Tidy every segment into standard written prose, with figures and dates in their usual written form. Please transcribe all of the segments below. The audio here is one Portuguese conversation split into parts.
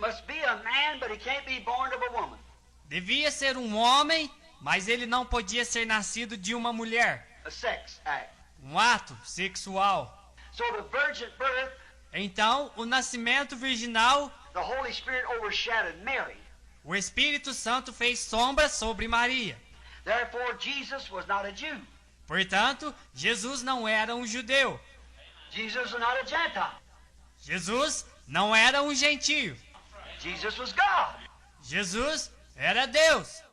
must be a man, but he can't be born of a woman. Devia ser um homem, mas ele não podia ser nascido de uma mulher. A sex act. Um ato sexual. So the virgin birth, Então, o nascimento virginal, the Holy Spirit overshadowed Mary. o Espírito Santo fez sombra sobre Maria. Therefore, Jesus was not a Jew. Portanto, Jesus não era um judeu. Jesus was not a Gentile. Jesus não era um gentio. Jesus was God. Jesus era Deus.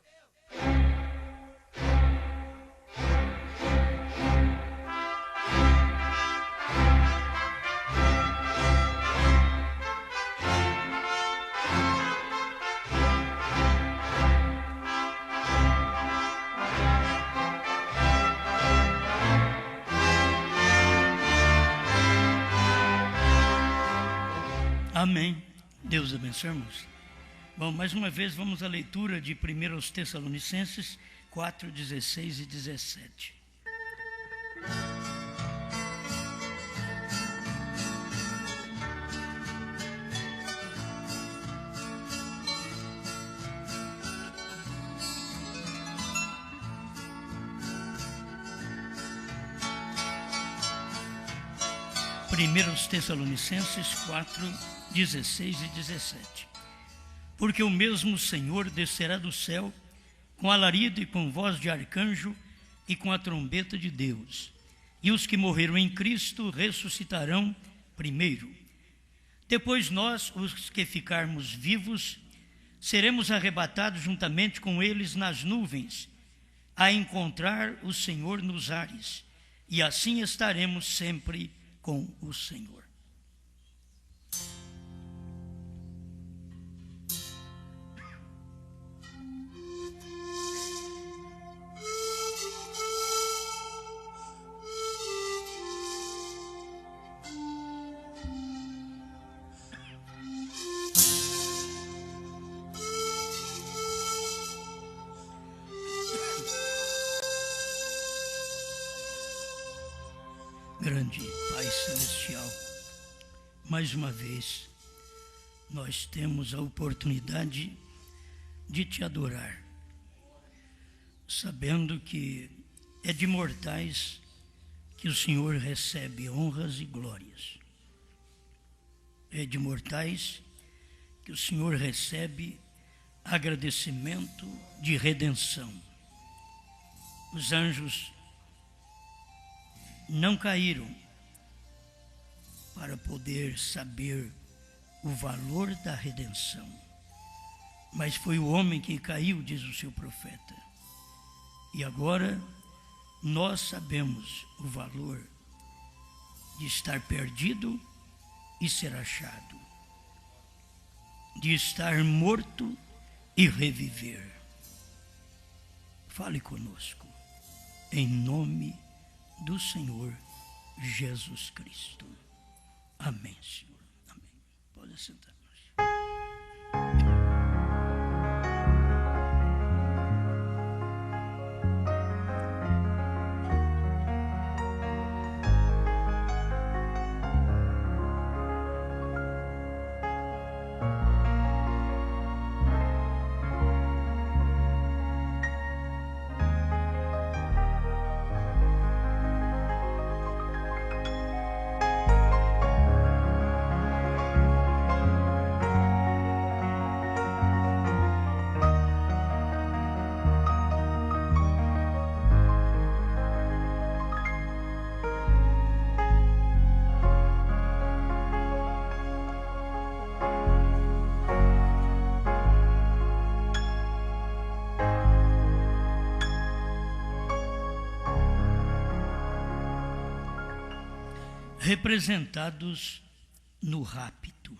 Amém. Deus abençoe, irmãos. Bom, mais uma vez vamos à leitura de 1 Tessalonicenses 4, 16 e 17. Primeiros Tessalonicenses 4, 16 e 17. Porque o mesmo Senhor descerá do céu com alarido e com voz de arcanjo e com a trombeta de Deus. E os que morreram em Cristo ressuscitarão primeiro. Depois nós, os que ficarmos vivos, seremos arrebatados juntamente com eles nas nuvens, a encontrar o Senhor nos ares. E assim estaremos sempre com o Senhor. Grande Pai Celestial, mais uma vez nós temos a oportunidade de te adorar, sabendo que é de mortais que o Senhor recebe honras e glórias. É de mortais que o Senhor recebe agradecimento de redenção. Os anjos não caíram para poder saber o valor da redenção, mas foi o homem que caiu, diz o seu profeta. E agora nós sabemos o valor de estar perdido e ser achado, de estar morto e reviver. Fale conosco, em nome do Senhor Jesus Cristo. Amém, Senhor. Amém. Pode sentar. Representados no rapto.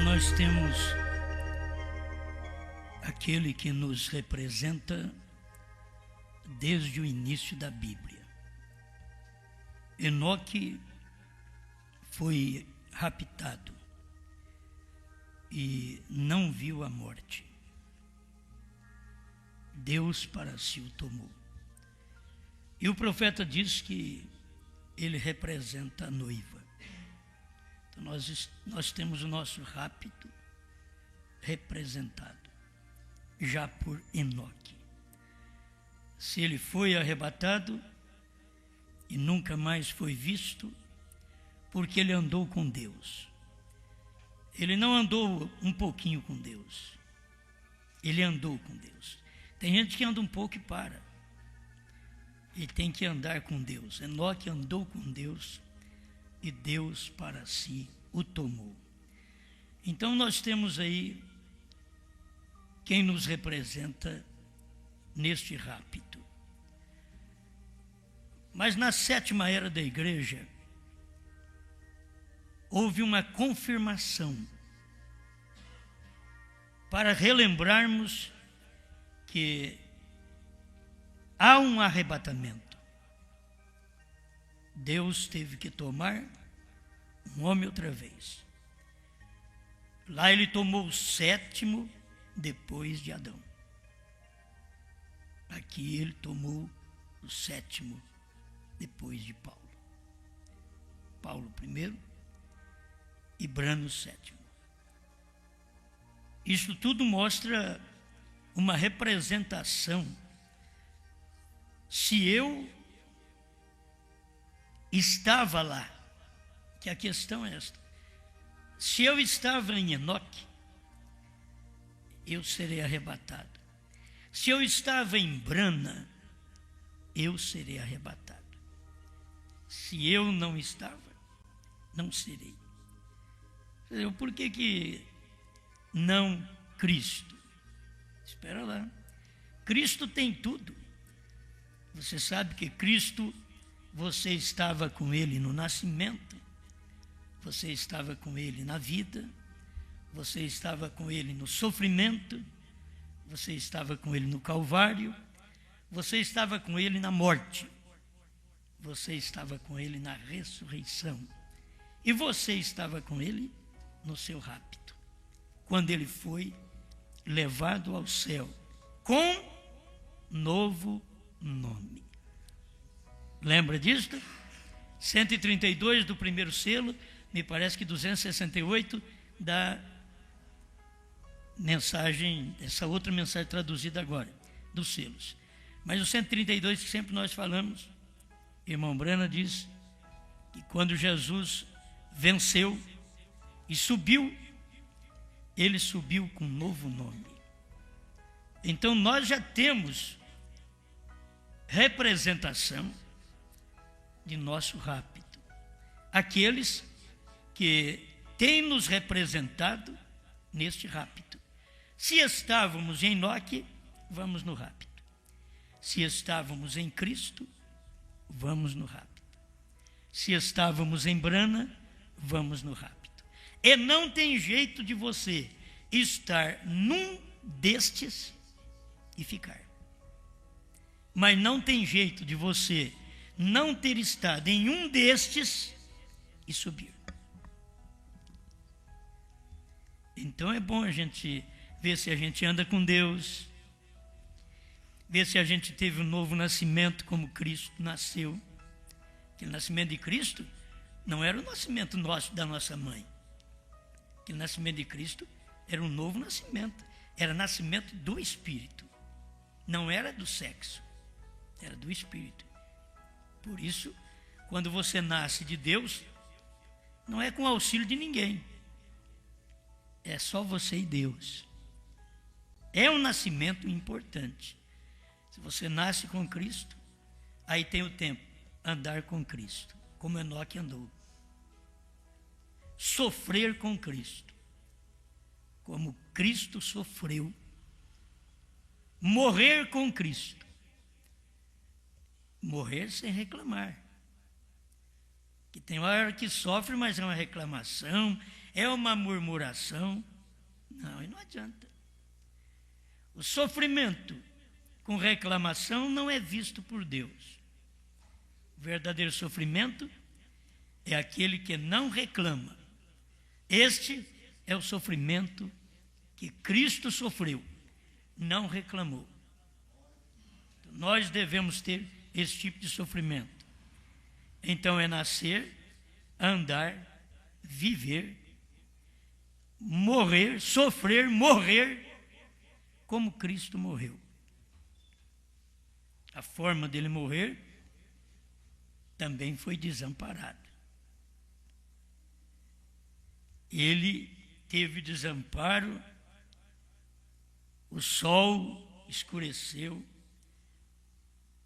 Nós temos aquele que nos representa desde o início da Bíblia. Enoque foi raptado e não viu a morte. Deus para si o tomou. E o profeta diz que ele representa a noiva. Então nós temos o nosso rapto representado já por Enoque. Se ele foi arrebatado e nunca mais foi visto, porque ele andou com Deus. Ele não andou um pouquinho com Deus. Ele andou com Deus. Tem gente que anda um pouco e para. Ele tem que andar com Deus. Enoque andou com Deus e Deus para si o tomou. Então nós temos aí quem nos representa neste rapto. Mas na sétima era da igreja, houve uma confirmação para relembrarmos que há um arrebatamento. Deus teve que tomar um homem outra vez. Lá ele tomou o sétimo depois de Adão. Aqui ele tomou o sétimo depois de Paulo. Paulo primeiro e Brano sétimo. Isso tudo mostra uma representação. Se eu estava lá, que a questão é esta: se eu estava em Enoque, eu serei arrebatado. Se eu estava em Brana, eu serei arrebatado. Se eu não estava, não serei. Por que não Cristo? Espera lá. Cristo tem tudo. Você sabe que Cristo, você estava com Ele no nascimento, você estava com Ele na vida, você estava com Ele no sofrimento, você estava com Ele no Calvário, você estava com Ele na morte, você estava com Ele na ressurreição, e você estava com Ele no seu rapto, quando Ele foi levado ao céu com novo nome. Lembra disto? 132 do primeiro selo, me parece que 268 da mensagem, essa outra mensagem traduzida agora, dos selos. Mas o 132 que sempre nós falamos, irmão Brana diz que quando Jesus venceu e subiu, ele subiu com um novo nome. Então nós já temos representação de nosso rapto. Aqueles que têm nos representado neste rapto. Se estávamos em Enoque, vamos no rapto. Se estávamos em Cristo, vamos no rapto. Se estávamos em Brana, vamos no rapto. E não tem jeito de você estar num destes e ficar. Mas não tem jeito de você não ter estado em um destes e subir. Então é bom a gente ver se a gente anda com Deus, ver se a gente teve um novo nascimento como Cristo nasceu. Aquele nascimento de Cristo não era o nascimento nosso, da nossa mãe. Aquele nascimento de Cristo era um novo nascimento, era nascimento do Espírito, não era do sexo, era do Espírito. Por isso, quando você nasce de Deus, não é com auxílio de ninguém, é só você e Deus. É um nascimento importante. Se você nasce com Cristo, aí tem o tempo, andar com Cristo, como Enoque andou. Sofrer com Cristo, como Cristo sofreu. Morrer com Cristo. Morrer sem reclamar. Que tem hora que sofre, mas é uma reclamação, é uma murmuração. Não, e não adianta. O sofrimento com reclamação não é visto por Deus. O verdadeiro sofrimento é aquele que não reclama. Este é o sofrimento que Cristo sofreu, não reclamou. Nós devemos ter esse tipo de sofrimento. Então é nascer, andar, viver, morrer, sofrer, morrer, como Cristo morreu. A forma dele morrer também foi desamparado. Ele teve desamparo, o sol escureceu.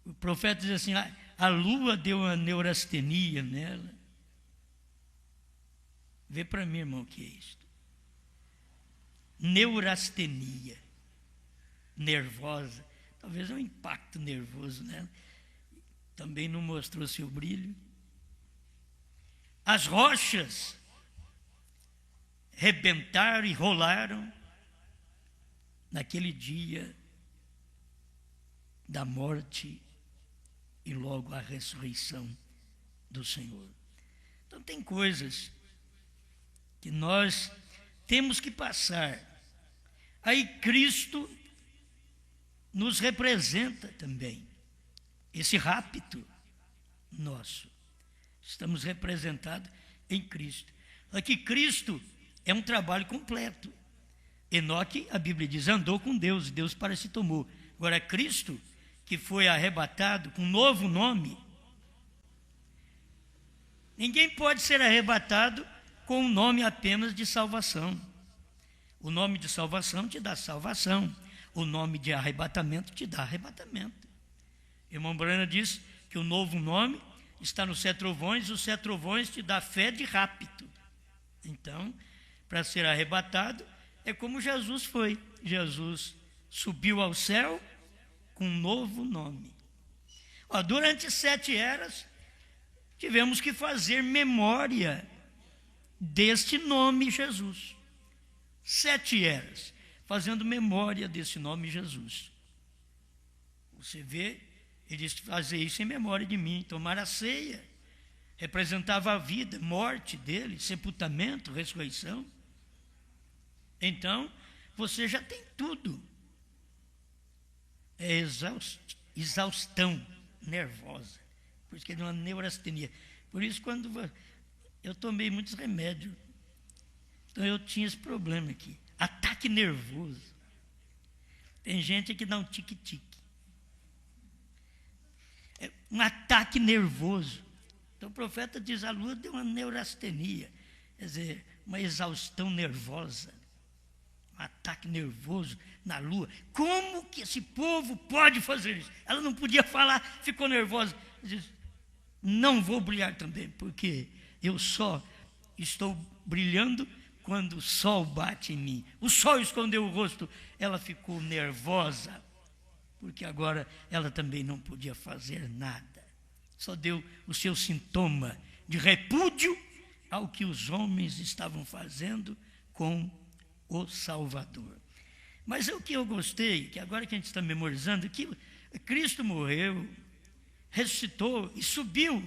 O profeta diz assim, a lua deu uma neurastenia nela. Vê para mim, irmão, o que é isto. Neurastenia, nervosa, talvez um impacto nervoso nela. Também não mostrou seu brilho. As rochas rebentaram e rolaram naquele dia da morte e logo a ressurreição do Senhor. Então tem coisas que nós temos que passar. Aí Cristo nos representa também. Esse rapto nosso. Estamos representados em Cristo. Aqui Cristo é um trabalho completo. Enoque, a Bíblia diz, andou com Deus, e Deus para si tomou. Agora Cristo, que foi arrebatado com um novo nome, ninguém pode ser arrebatado com um nome apenas de salvação. O nome de salvação te dá salvação. O nome de arrebatamento te dá arrebatamento. Irmão Brana diz que o novo nome está nos 7 trovões, os 7 trovões te dá fé de rapto. Então, para ser arrebatado, é como Jesus foi. Jesus subiu ao céu com um novo nome. Durante 7 eras, tivemos que fazer memória deste nome Jesus. 7 eras, fazendo memória desse nome Jesus. Você vê, ele disse fazer isso em memória de mim, tomar a ceia, representava a vida, morte dele, sepultamento, ressurreição. Então, você já tem tudo. É exaustão nervosa, por isso que é uma neurastenia. Por isso, quando eu tomei muitos remédios, então eu tinha esse problema aqui, ataque nervoso. Tem gente que dá um tique-tique. É um ataque nervoso. Então o profeta diz, a lua deu uma neurastenia, quer dizer, uma exaustão nervosa, um ataque nervoso na lua. Como que esse povo pode fazer isso? Ela não podia falar, ficou nervosa. Diz, não vou brilhar também, porque eu só estou brilhando quando o sol bate em mim. O sol escondeu o rosto, ela ficou nervosa, porque agora ela também não podia fazer nada. Só deu o seu sintoma de repúdio ao que os homens estavam fazendo com o Salvador. Mas o que eu gostei, que agora que a gente está memorizando, que Cristo morreu, ressuscitou e subiu.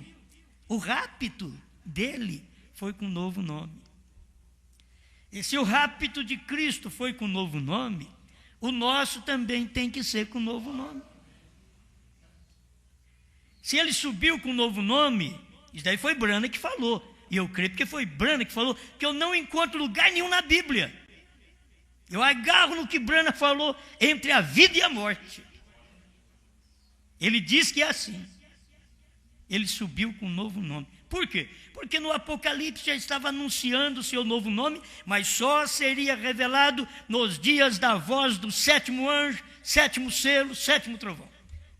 O rapto dele foi com um novo nome. E se o rapto de Cristo foi com um novo nome, o nosso também tem que ser com um novo nome. Se ele subiu com um novo nome, isso daí foi Brana que falou. E eu creio porque foi Brana que falou, que eu não encontro lugar nenhum na Bíblia. Eu agarro no que Brana falou, entre a vida e a morte. Ele diz que é assim. Ele subiu com um novo nome. Por quê? Porque no Apocalipse já estava anunciando o seu novo nome, mas só seria revelado nos dias da voz do 7º anjo, 7º selo, 7º trovão.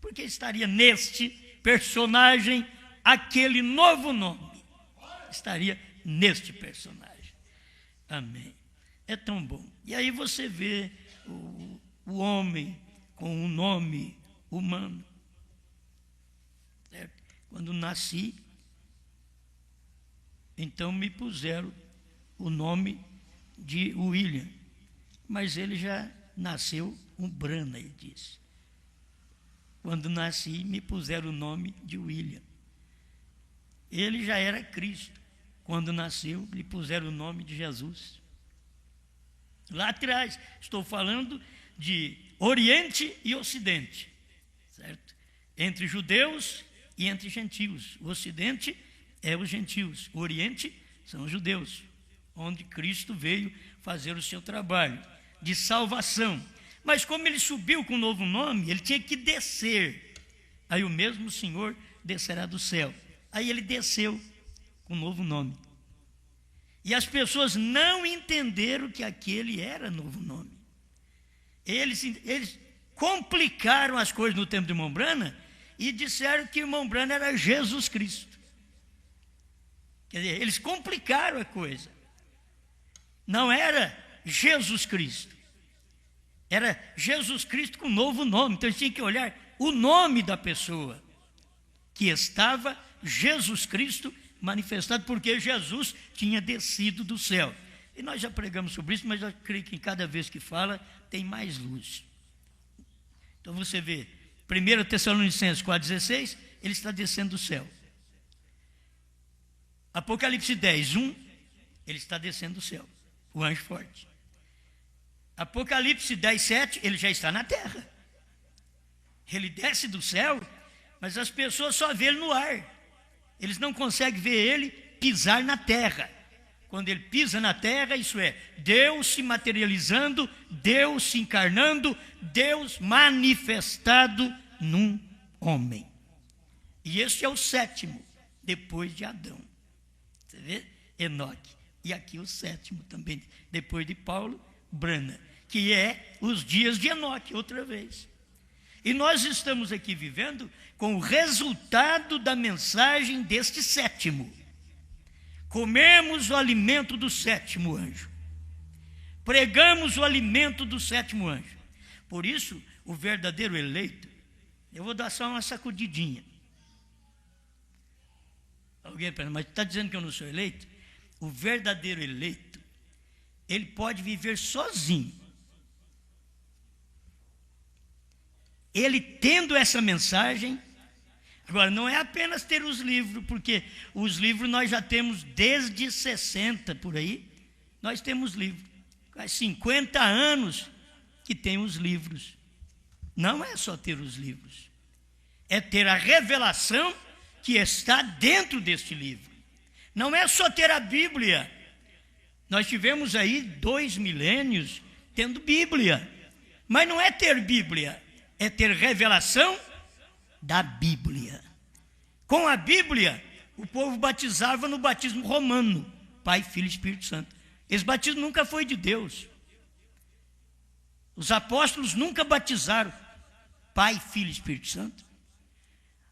Porque estaria neste personagem aquele novo nome. Estaria neste personagem. Amém. É tão bom. E aí você vê o homem com um nome humano. Certo? Quando nasci, então me puseram o nome de William. Mas ele já nasceu um Brana, ele disse. Quando nasci, me puseram o nome de William. Ele já era Cristo. Quando nasceu, lhe puseram o nome de Jesus. Lá atrás, estou falando de Oriente e Ocidente, certo? Entre judeus e entre gentios. O Ocidente é os gentios, o Oriente são os judeus, onde Cristo veio fazer o seu trabalho de salvação. Mas como ele subiu com um novo nome, ele tinha que descer. Aí o mesmo Senhor descerá do céu. Aí ele desceu com um novo nome. E as pessoas não entenderam que aquele era novo nome. Eles complicaram as coisas no tempo de irmão Branham e disseram que irmão Branham era Jesus Cristo. Quer dizer, eles complicaram a coisa. Não era Jesus Cristo. Era Jesus Cristo com um novo nome. Então eles tinham que olhar o nome da pessoa, que estava Jesus Cristo manifestado, porque Jesus tinha descido do céu. E nós já pregamos sobre isso, mas eu creio que em cada vez que fala, tem mais luz. Então você vê, 1 Tessalonicenses 4,16, ele está descendo do céu. Apocalipse 10:1, ele está descendo do céu, o anjo forte. Apocalipse 10:7, ele já está na terra. Ele desce do céu, mas as pessoas só vê ele no ar. Eles não conseguem ver ele pisar na terra. Quando ele pisa na terra, isso é, Deus se materializando, Deus se encarnando, Deus manifestado num homem. E este é o sétimo, depois de Adão. Você vê? Enoque. E aqui o sétimo também, depois de Paulo, Branham, que é os dias de Enoque, outra vez. E nós estamos aqui vivendo com o resultado da mensagem deste sétimo. Comemos o alimento do sétimo anjo. Pregamos o alimento do sétimo anjo. Por isso, o verdadeiro eleito, eu vou dar só uma sacudidinha. Alguém pensa, mas está dizendo que eu não sou eleito? O verdadeiro eleito, ele pode viver sozinho. Ele tendo essa mensagem. Agora, não é apenas ter os livros, porque os livros nós já temos desde 60 por aí. Nós temos livros. Faz 50 anos que tem os livros. Não é só ter os livros. É ter a revelação que está dentro deste livro. Não é só ter a Bíblia. Nós tivemos aí 2 milênios tendo Bíblia. Mas não é ter Bíblia. É ter revelação da Bíblia. Com a Bíblia, o povo batizava no batismo romano, Pai, Filho e Espírito Santo. Esse batismo nunca foi de Deus. Os apóstolos nunca batizaram Pai, Filho e Espírito Santo.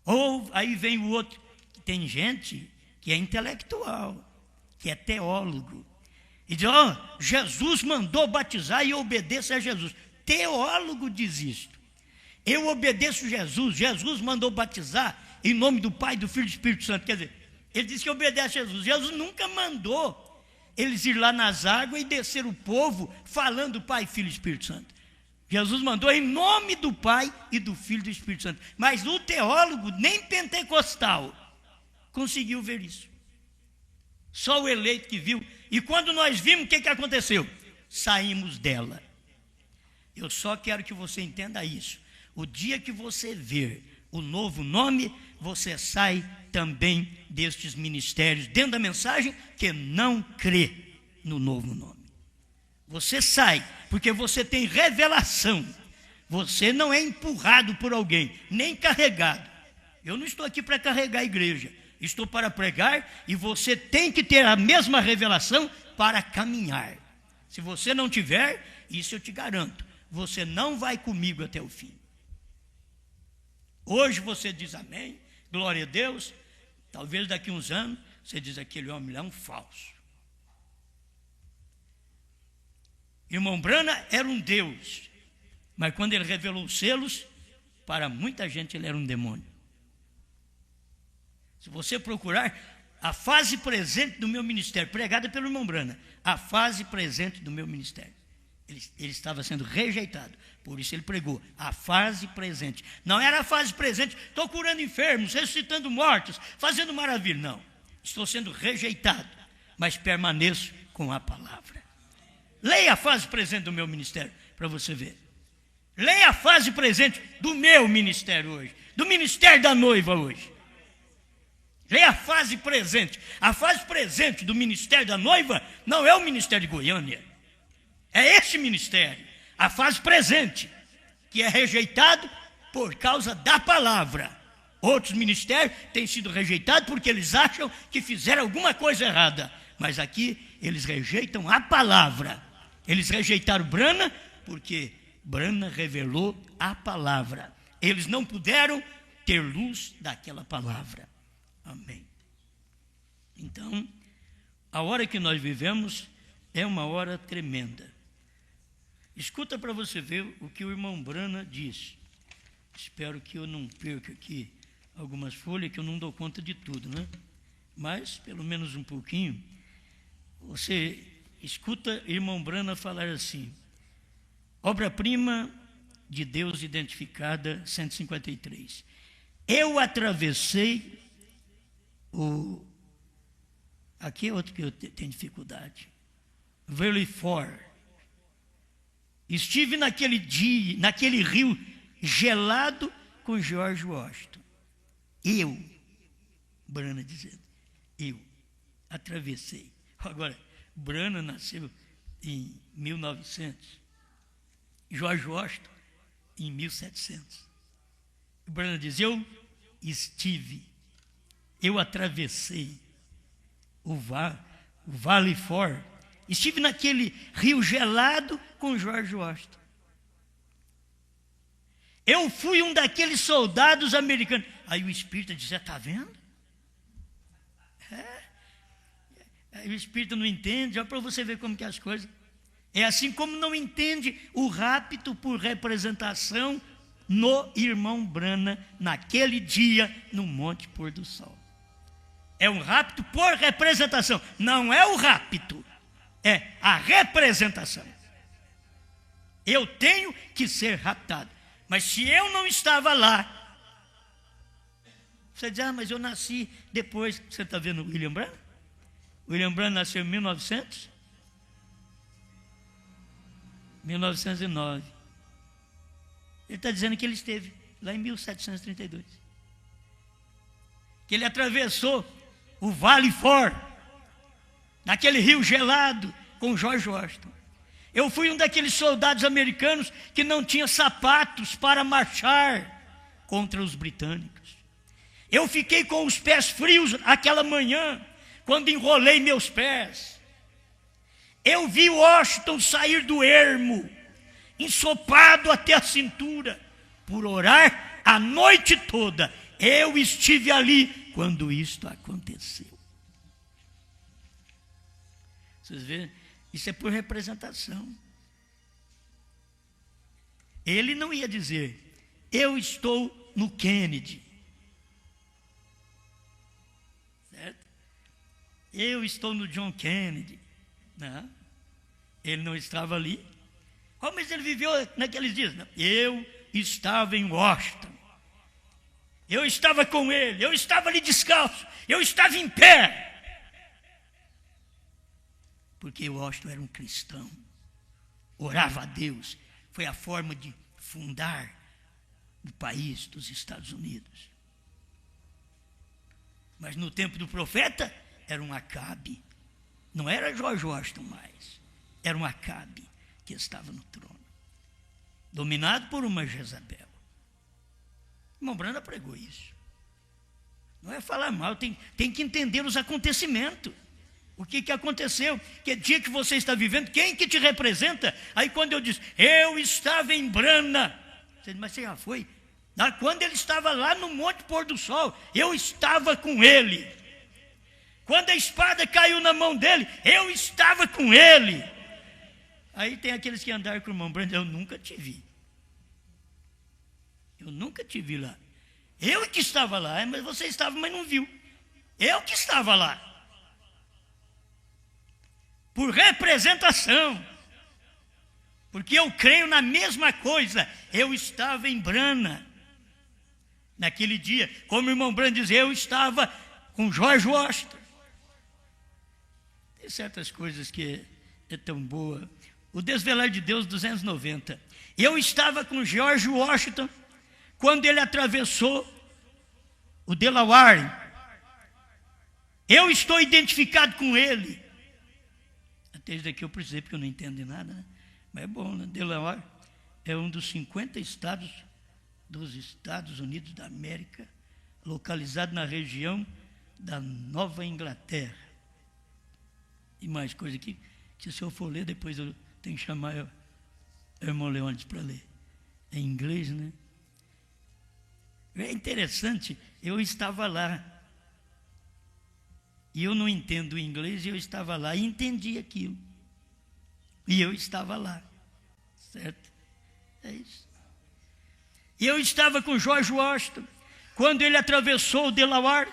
Ou aí vem o outro, tem gente que é intelectual, que é teólogo, e diz, Jesus mandou batizar e eu obedeço a Jesus. Teólogo diz isto. Eu obedeço Jesus, Jesus mandou batizar em nome do Pai, do Filho e do Espírito Santo. Quer dizer, ele disse que obedece a Jesus. Jesus nunca mandou eles ir lá nas águas e descer o povo falando Pai, Filho e Espírito Santo. Jesus mandou em nome do Pai e do Filho e do Espírito Santo. Mas o teólogo, nem pentecostal, conseguiu ver isso. Só o eleito que viu. E quando nós vimos, o que aconteceu? Saímos dela. Eu só quero que você entenda isso. O dia que você ver o novo nome, você sai também destes ministérios, dentro da mensagem, que não crê no novo nome. Você sai, porque você tem revelação. Você não é empurrado por alguém, nem carregado. Eu não estou aqui para carregar a igreja. Estou para pregar e você tem que ter a mesma revelação para caminhar. Se você não tiver, isso eu te garanto, você não vai comigo até o fim. Hoje você diz amém, glória a Deus. Talvez daqui a uns anos você diz, aquele homem lá é um falso. Irmão Branham era um Deus, mas quando ele revelou os selos, para muita gente ele era um demônio. Se você procurar a fase presente do meu ministério, pregada pelo irmão Branham, a fase presente do meu ministério, Ele estava sendo rejeitado. Por isso ele pregou a fase presente. Não era a fase presente, estou curando enfermos, ressuscitando mortos, fazendo maravilha. Não, estou sendo rejeitado, mas permaneço com a palavra. Leia a fase presente do meu ministério para você ver. Leia a fase presente do meu ministério hoje, do ministério da noiva hoje. Leia a fase presente. A fase presente do ministério da noiva não é o ministério de Goiânia. É esse ministério, a fase presente, que é rejeitado por causa da palavra. Outros ministérios têm sido rejeitados porque eles acham que fizeram alguma coisa errada. Mas aqui eles rejeitam a palavra. Eles rejeitaram Brana porque Brana revelou a palavra. Eles não puderam ter luz daquela palavra. Amém. Então, a hora que nós vivemos é uma hora tremenda. Escuta para você ver o que o irmão Brana diz. Espero que eu não perca aqui algumas folhas, que eu não dou conta de tudo, né? Mas, pelo menos um pouquinho, você escuta irmão Brana falar assim: obra-prima de Deus identificada, 153. Eu atravessei aqui é outro que eu tenho dificuldade. Valley For. Estive naquele dia, naquele rio gelado com George Washington. Eu, Brana dizendo, eu atravessei. Agora, Brana nasceu em 1900, George Washington em 1700. Brana diz, eu estive, eu atravessei o Valley For. Estive naquele rio gelado com George Washington. Eu fui um daqueles soldados americanos. Aí o Espírito diz, está vendo? Aí o Espírito não entende, olha para você ver como que é as coisas. É assim como não entende o rapto por representação no irmão Brana, naquele dia, no Monte Pôr do Sol. É um rapto por representação, não é o rapto. É a representação. Eu tenho que ser raptado. Mas se eu não estava lá, você diz, mas eu nasci depois. Você está vendo o William Branham? O William Branham nasceu em 1909. Ele está dizendo que ele esteve lá em 1732. Que ele atravessou o Valley For, naquele rio gelado com George Washington. Eu fui um daqueles soldados americanos que não tinha sapatos para marchar contra os britânicos. Eu fiquei com os pés frios aquela manhã, quando enrolei meus pés. Eu vi Washington sair do ermo, ensopado até a cintura, por orar a noite toda. Eu estive ali quando isto aconteceu. Vocês veem? Isso é por representação. Ele não ia dizer, eu estou no Kennedy. Certo? Eu estou no John Kennedy. Não. Ele não estava ali. Oh, mas ele viveu naqueles dias. Não. Eu estava em Washington. Eu estava com ele. Eu estava ali descalço. Eu estava em pé. Porque Washington era um cristão, orava a Deus, foi a forma de fundar o país dos Estados Unidos. Mas no tempo do profeta, era um Acabe, não era George Washington mais, era um Acabe que estava no trono, dominado por uma Jezabel. O irmão Brana pregou isso. Não é falar mal, tem que entender os acontecimentos. O que aconteceu? Que dia que você está vivendo? Quem que te representa? Aí quando eu disse, eu estava em Brana. Você disse, mas você já foi? Quando ele estava lá no Monte Pôr do Sol, eu estava com ele. Quando a espada caiu na mão dele, eu estava com ele. Aí tem aqueles que andaram com o irmão Brana, eu nunca te vi. Eu nunca te vi lá. Eu que estava lá, mas você estava, mas não viu. Eu que estava lá. Por representação. Porque eu creio na mesma coisa. Eu estava em Brana naquele dia, como o irmão Brana dizia, eu estava com George Washington. Tem certas coisas que é tão boa. O Desvelar de Deus 290. Eu estava com George Washington quando ele atravessou o Delaware. Eu estou identificado com ele. Até isso daqui eu precisei, porque eu não entendo de nada, né? Mas é bom, né? Delaware é um dos 50 estados dos Estados Unidos da América, localizado na região da Nova Inglaterra. E mais coisa aqui, que se eu for ler, depois eu tenho que chamar o irmão Leônidas para ler. É em inglês, né? É interessante, eu estava lá. E eu não entendo inglês, e eu estava lá e entendi aquilo. E eu estava lá. Certo? É isso. E eu estava com George Washington quando ele atravessou o Delaware.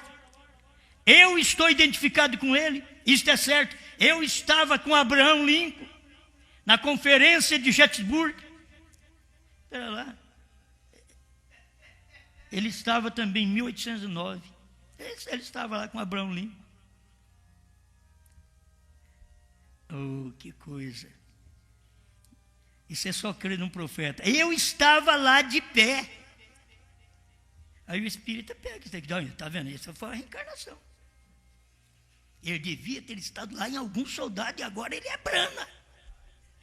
Eu estou identificado com ele, isto é certo. Eu estava com Abraham Lincoln na conferência de Gettysburg. Espera lá. Ele estava também em 1809. Ele estava lá com Abraham Lincoln. Oh, que coisa. Isso é só crer num profeta. Eu estava lá de pé. Aí o Espírito pega isso aqui. Está vendo? Essa foi a reencarnação. Ele devia ter estado lá em algum soldado e agora ele é Brana.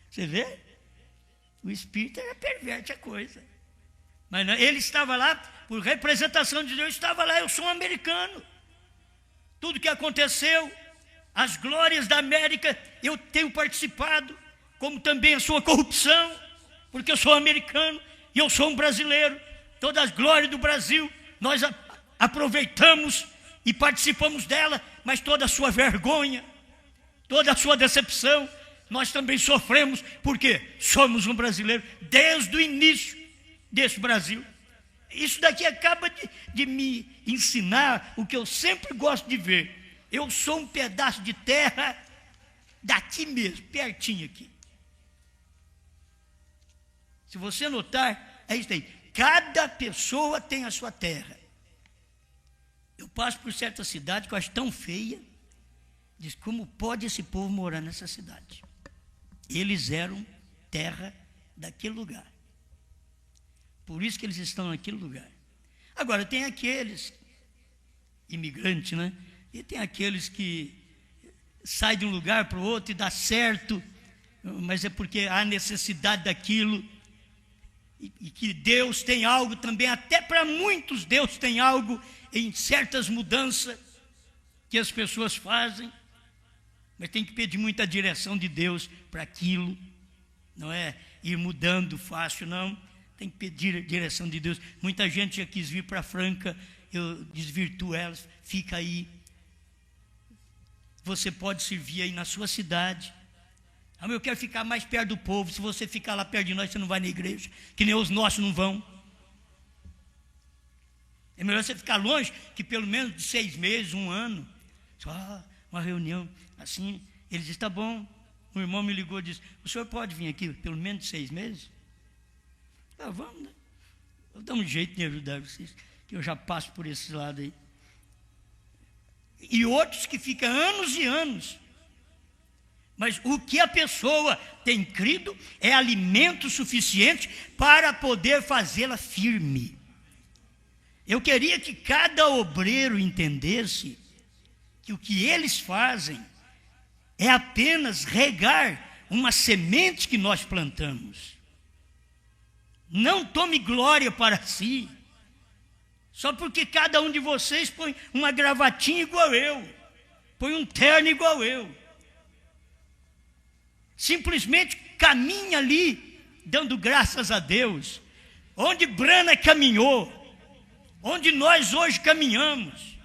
Você vê? O Espírito perverte a coisa. Mas não, ele estava lá por representação de Deus. Eu estava lá, eu sou um americano. Tudo que aconteceu, as glórias da América, eu tenho participado, como também a sua corrupção, porque eu sou americano e eu sou um brasileiro. Todas as glórias do Brasil, nós aproveitamos e participamos dela, mas toda a sua vergonha, toda a sua decepção, nós também sofremos, porque somos um brasileiro desde o início desse Brasil. Isso daqui acaba de me ensinar o que eu sempre gosto de ver. Eu sou um pedaço de terra daqui mesmo, pertinho aqui. Se você notar, é isso aí. Cada pessoa tem a sua terra. Eu passo por certa cidade que eu acho tão feia. Diz, como pode esse povo morar nessa cidade? Eles eram terra daquele lugar. Por isso que eles estão naquele lugar. Agora, tem aqueles imigrantes, né? E tem aqueles que saem de um lugar para o outro e dá certo, mas é porque há necessidade daquilo. E que Deus tem algo também, até para muitos Deus tem algo em certas mudanças que as pessoas fazem, mas tem que pedir muita direção de Deus para aquilo, não é ir mudando fácil, não, tem que pedir a direção de Deus. Muita gente já quis vir para Franca, eu desvirtuo elas, fica aí, você pode servir aí na sua cidade. Eu quero ficar mais perto do povo. Se você ficar lá perto de nós, você não vai na igreja, que nem os nossos não vão. É melhor você ficar longe, que pelo menos de 6 meses, 1 ano, só uma reunião assim. Ele disse, tá bom. Um irmão me ligou e disse, o senhor pode vir aqui pelo menos de 6 meses? Vamos, né? Eu dou um jeito de ajudar vocês, que eu já passo por esse lado aí. E outros que ficam anos e anos. Mas o que a pessoa tem crido é alimento suficiente para poder fazê-la firme. Eu queria que cada obreiro entendesse que o que eles fazem é apenas regar uma semente que nós plantamos. Não tome glória para si, só porque cada um de vocês põe uma gravatinha igual eu, põe um terno igual eu. Simplesmente caminha ali, dando graças a Deus, onde Brana caminhou, onde nós hoje caminhamos.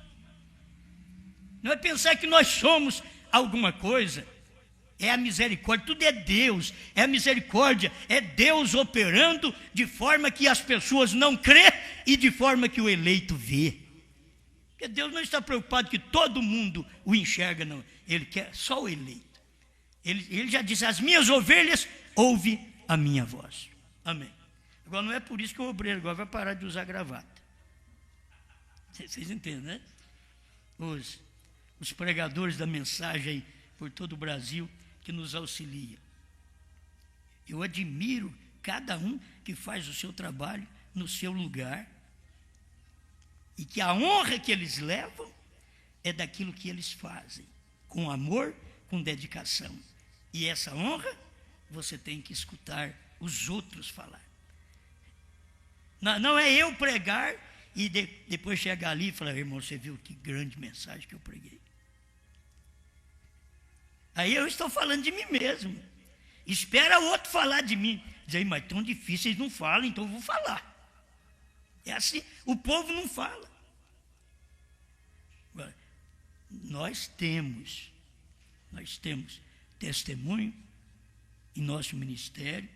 Não é pensar que nós somos alguma coisa, é a misericórdia, tudo é Deus, é a misericórdia, é Deus operando de forma que as pessoas não crê e de forma que o eleito vê. Porque Deus não está preocupado que todo mundo o enxerga, não, Ele quer só o eleito. Ele já disse, as minhas ovelhas ouvem a minha voz. Amém. Agora, não é por isso que o obreiro agora vai parar de usar gravata. Vocês entendem, né? Os pregadores da mensagem aí por todo o Brasil que nos auxiliam. Eu admiro cada um que faz o seu trabalho no seu lugar e que a honra que eles levam é daquilo que eles fazem, com amor, com dedicação. E essa honra você tem que escutar os outros falar. Não é eu pregar e depois chegar ali e falar, irmão, você viu que grande mensagem que eu preguei. Aí eu estou falando de mim mesmo. Espera o outro falar de mim. Diz aí, mas tão difícil, eles não falam, então eu vou falar. É assim, o povo não fala. Agora, nós temos testemunho em nosso ministério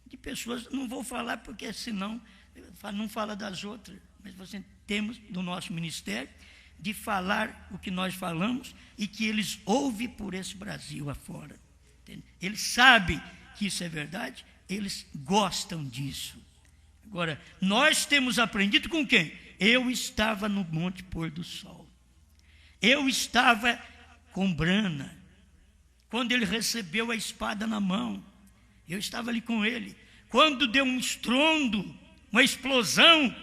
de pessoas, não vou falar porque senão não fala das outras, mas temos do nosso ministério de falar o que nós falamos e que eles ouvem por esse Brasil afora. Entende? Eles sabem que isso é verdade, eles gostam disso. Agora, nós temos aprendido com quem? Eu estava no Monte Pôr do Sol. Eu estava com Brana, quando ele recebeu a espada na mão. Eu estava ali com ele. Quando deu um estrondo, uma explosão,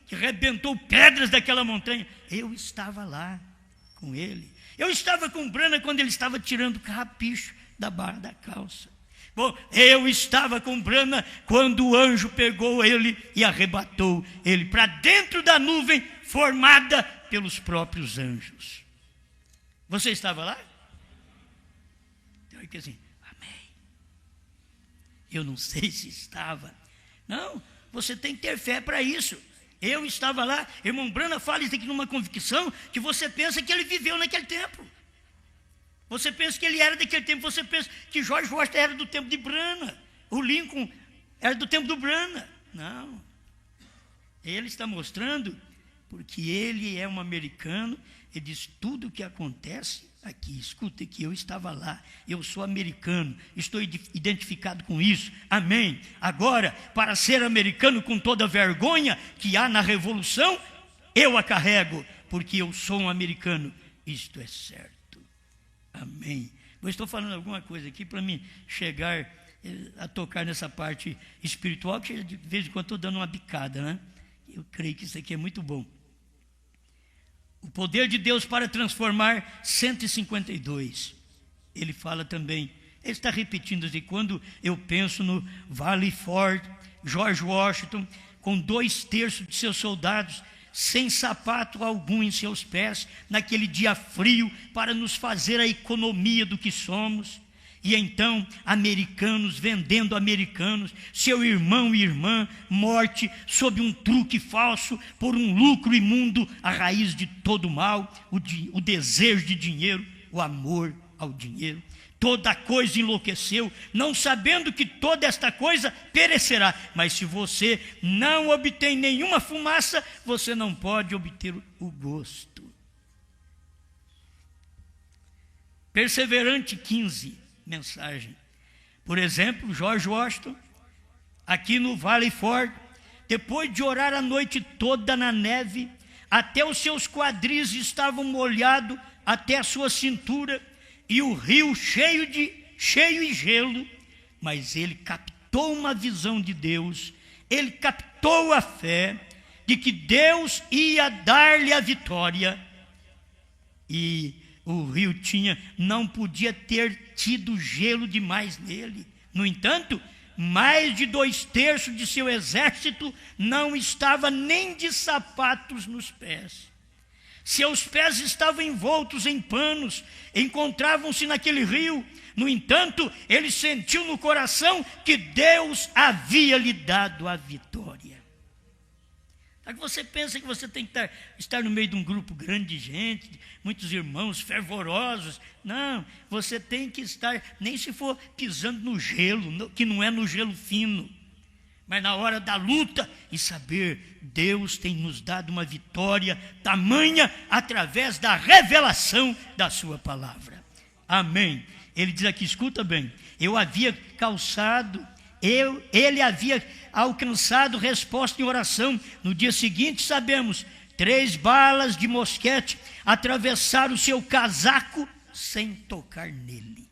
que arrebentou pedras daquela montanha, eu estava lá com ele. Eu estava com Brana quando ele estava tirando o carrapicho da barra da calça. Bom, eu estava com Brana quando o anjo pegou ele e arrebatou ele para dentro da nuvem formada pelos próprios anjos. Você estava lá? Então, é que assim, amém. Eu não sei se estava. Não, você tem que ter fé para isso. Eu estava lá, irmão Brana fala isso aqui numa convicção que você pensa que ele viveu naquele tempo. Você pensa que ele era daquele tempo, você pensa que George Washington era do tempo de Brana, o Lincoln era do tempo do Brana. Não. Ele está mostrando, porque ele é um americano, ele diz tudo o que acontece aqui, escuta que eu estava lá, eu sou americano, estou identificado com isso, amém. Agora, para ser americano com toda a vergonha que há na Revolução, eu a carrego, porque eu sou um americano, isto é certo, amém. Eu estou falando alguma coisa aqui para mim chegar a tocar nessa parte espiritual, que de vez em quando estou dando uma bicada, né? Eu creio que isso aqui é muito bom. O poder de Deus para transformar 152. Ele fala também, ele está repetindo assim, quando eu penso no Valley Forge, George Washington, com 2/3 de seus soldados, sem sapato algum em seus pés, naquele dia frio, para nos fazer a economia do que somos. E então, americanos vendendo americanos, seu irmão e irmã, morte sob um truque falso, por um lucro imundo, a raiz de todo mal, o desejo de dinheiro, o amor ao dinheiro. Toda coisa enlouqueceu, não sabendo que toda esta coisa perecerá. Mas se você não obtém nenhuma fumaça, você não pode obter o gosto. Perseverante 15. Mensagem. Por exemplo, George Washington, aqui no Valley Forge, depois de orar a noite toda na neve, até os seus quadris estavam molhados até a sua cintura, e o rio cheio de gelo, mas ele captou uma visão de Deus, ele captou a fé de que Deus ia dar-lhe a vitória, e o rio não podia ter tido gelo demais nele. No entanto, mais de 2/3 de seu exército não estava nem de sapatos nos pés. Seus pés estavam envoltos em panos, encontravam-se naquele rio. No entanto, ele sentiu no coração que Deus havia lhe dado a vitória. Sabe que você pensa que você tem que estar no meio de um grupo grande de gente, muitos irmãos fervorosos. Não, você tem que estar, nem se for pisando no gelo, que não é no gelo fino, mas na hora da luta, e saber, Deus tem nos dado uma vitória tamanha através da revelação da sua palavra. Amém. Ele diz aqui, escuta bem, eu havia calçado ele havia alcançado resposta em oração. No dia seguinte, sabemos, 3 balas de mosquete atravessaram o seu casaco sem tocar nele.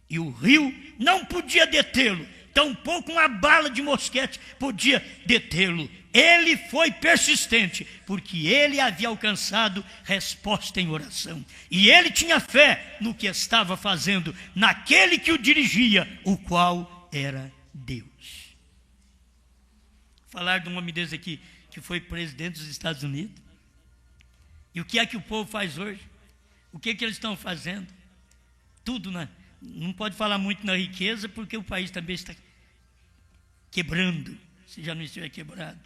E o rio não podia detê-lo, tampouco uma bala de mosquete podia detê-lo. Ele foi persistente, porque ele havia alcançado resposta em oração. E ele tinha fé no que estava fazendo, naquele que o dirigia, o qual era Deus. Falar de um homem desse aqui, que foi presidente dos Estados Unidos. E o que é que o povo faz hoje? O que é que eles estão fazendo? Tudo, né? Não pode falar muito na riqueza, porque o país também está quebrando, se já não estiver quebrado.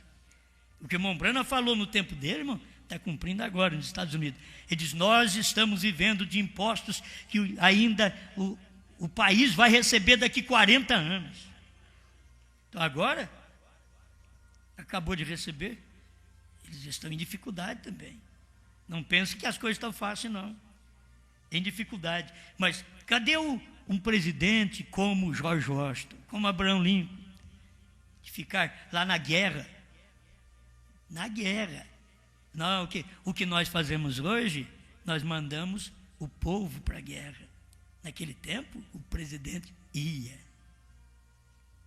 O que o irmão Branham falou no tempo dele, irmão, está cumprindo agora nos Estados Unidos. Ele diz, nós estamos vivendo de impostos que ainda o país vai receber daqui 40 anos. Então agora, acabou de receber, eles estão em dificuldade também. Não pense que as coisas estão fáceis, não. Em dificuldade. Mas cadê um presidente como George Washington, como Abraham Lincoln, de ficar lá na guerra? Na guerra. Não, o que nós fazemos hoje, nós mandamos o povo para a guerra. Naquele tempo, o presidente ia.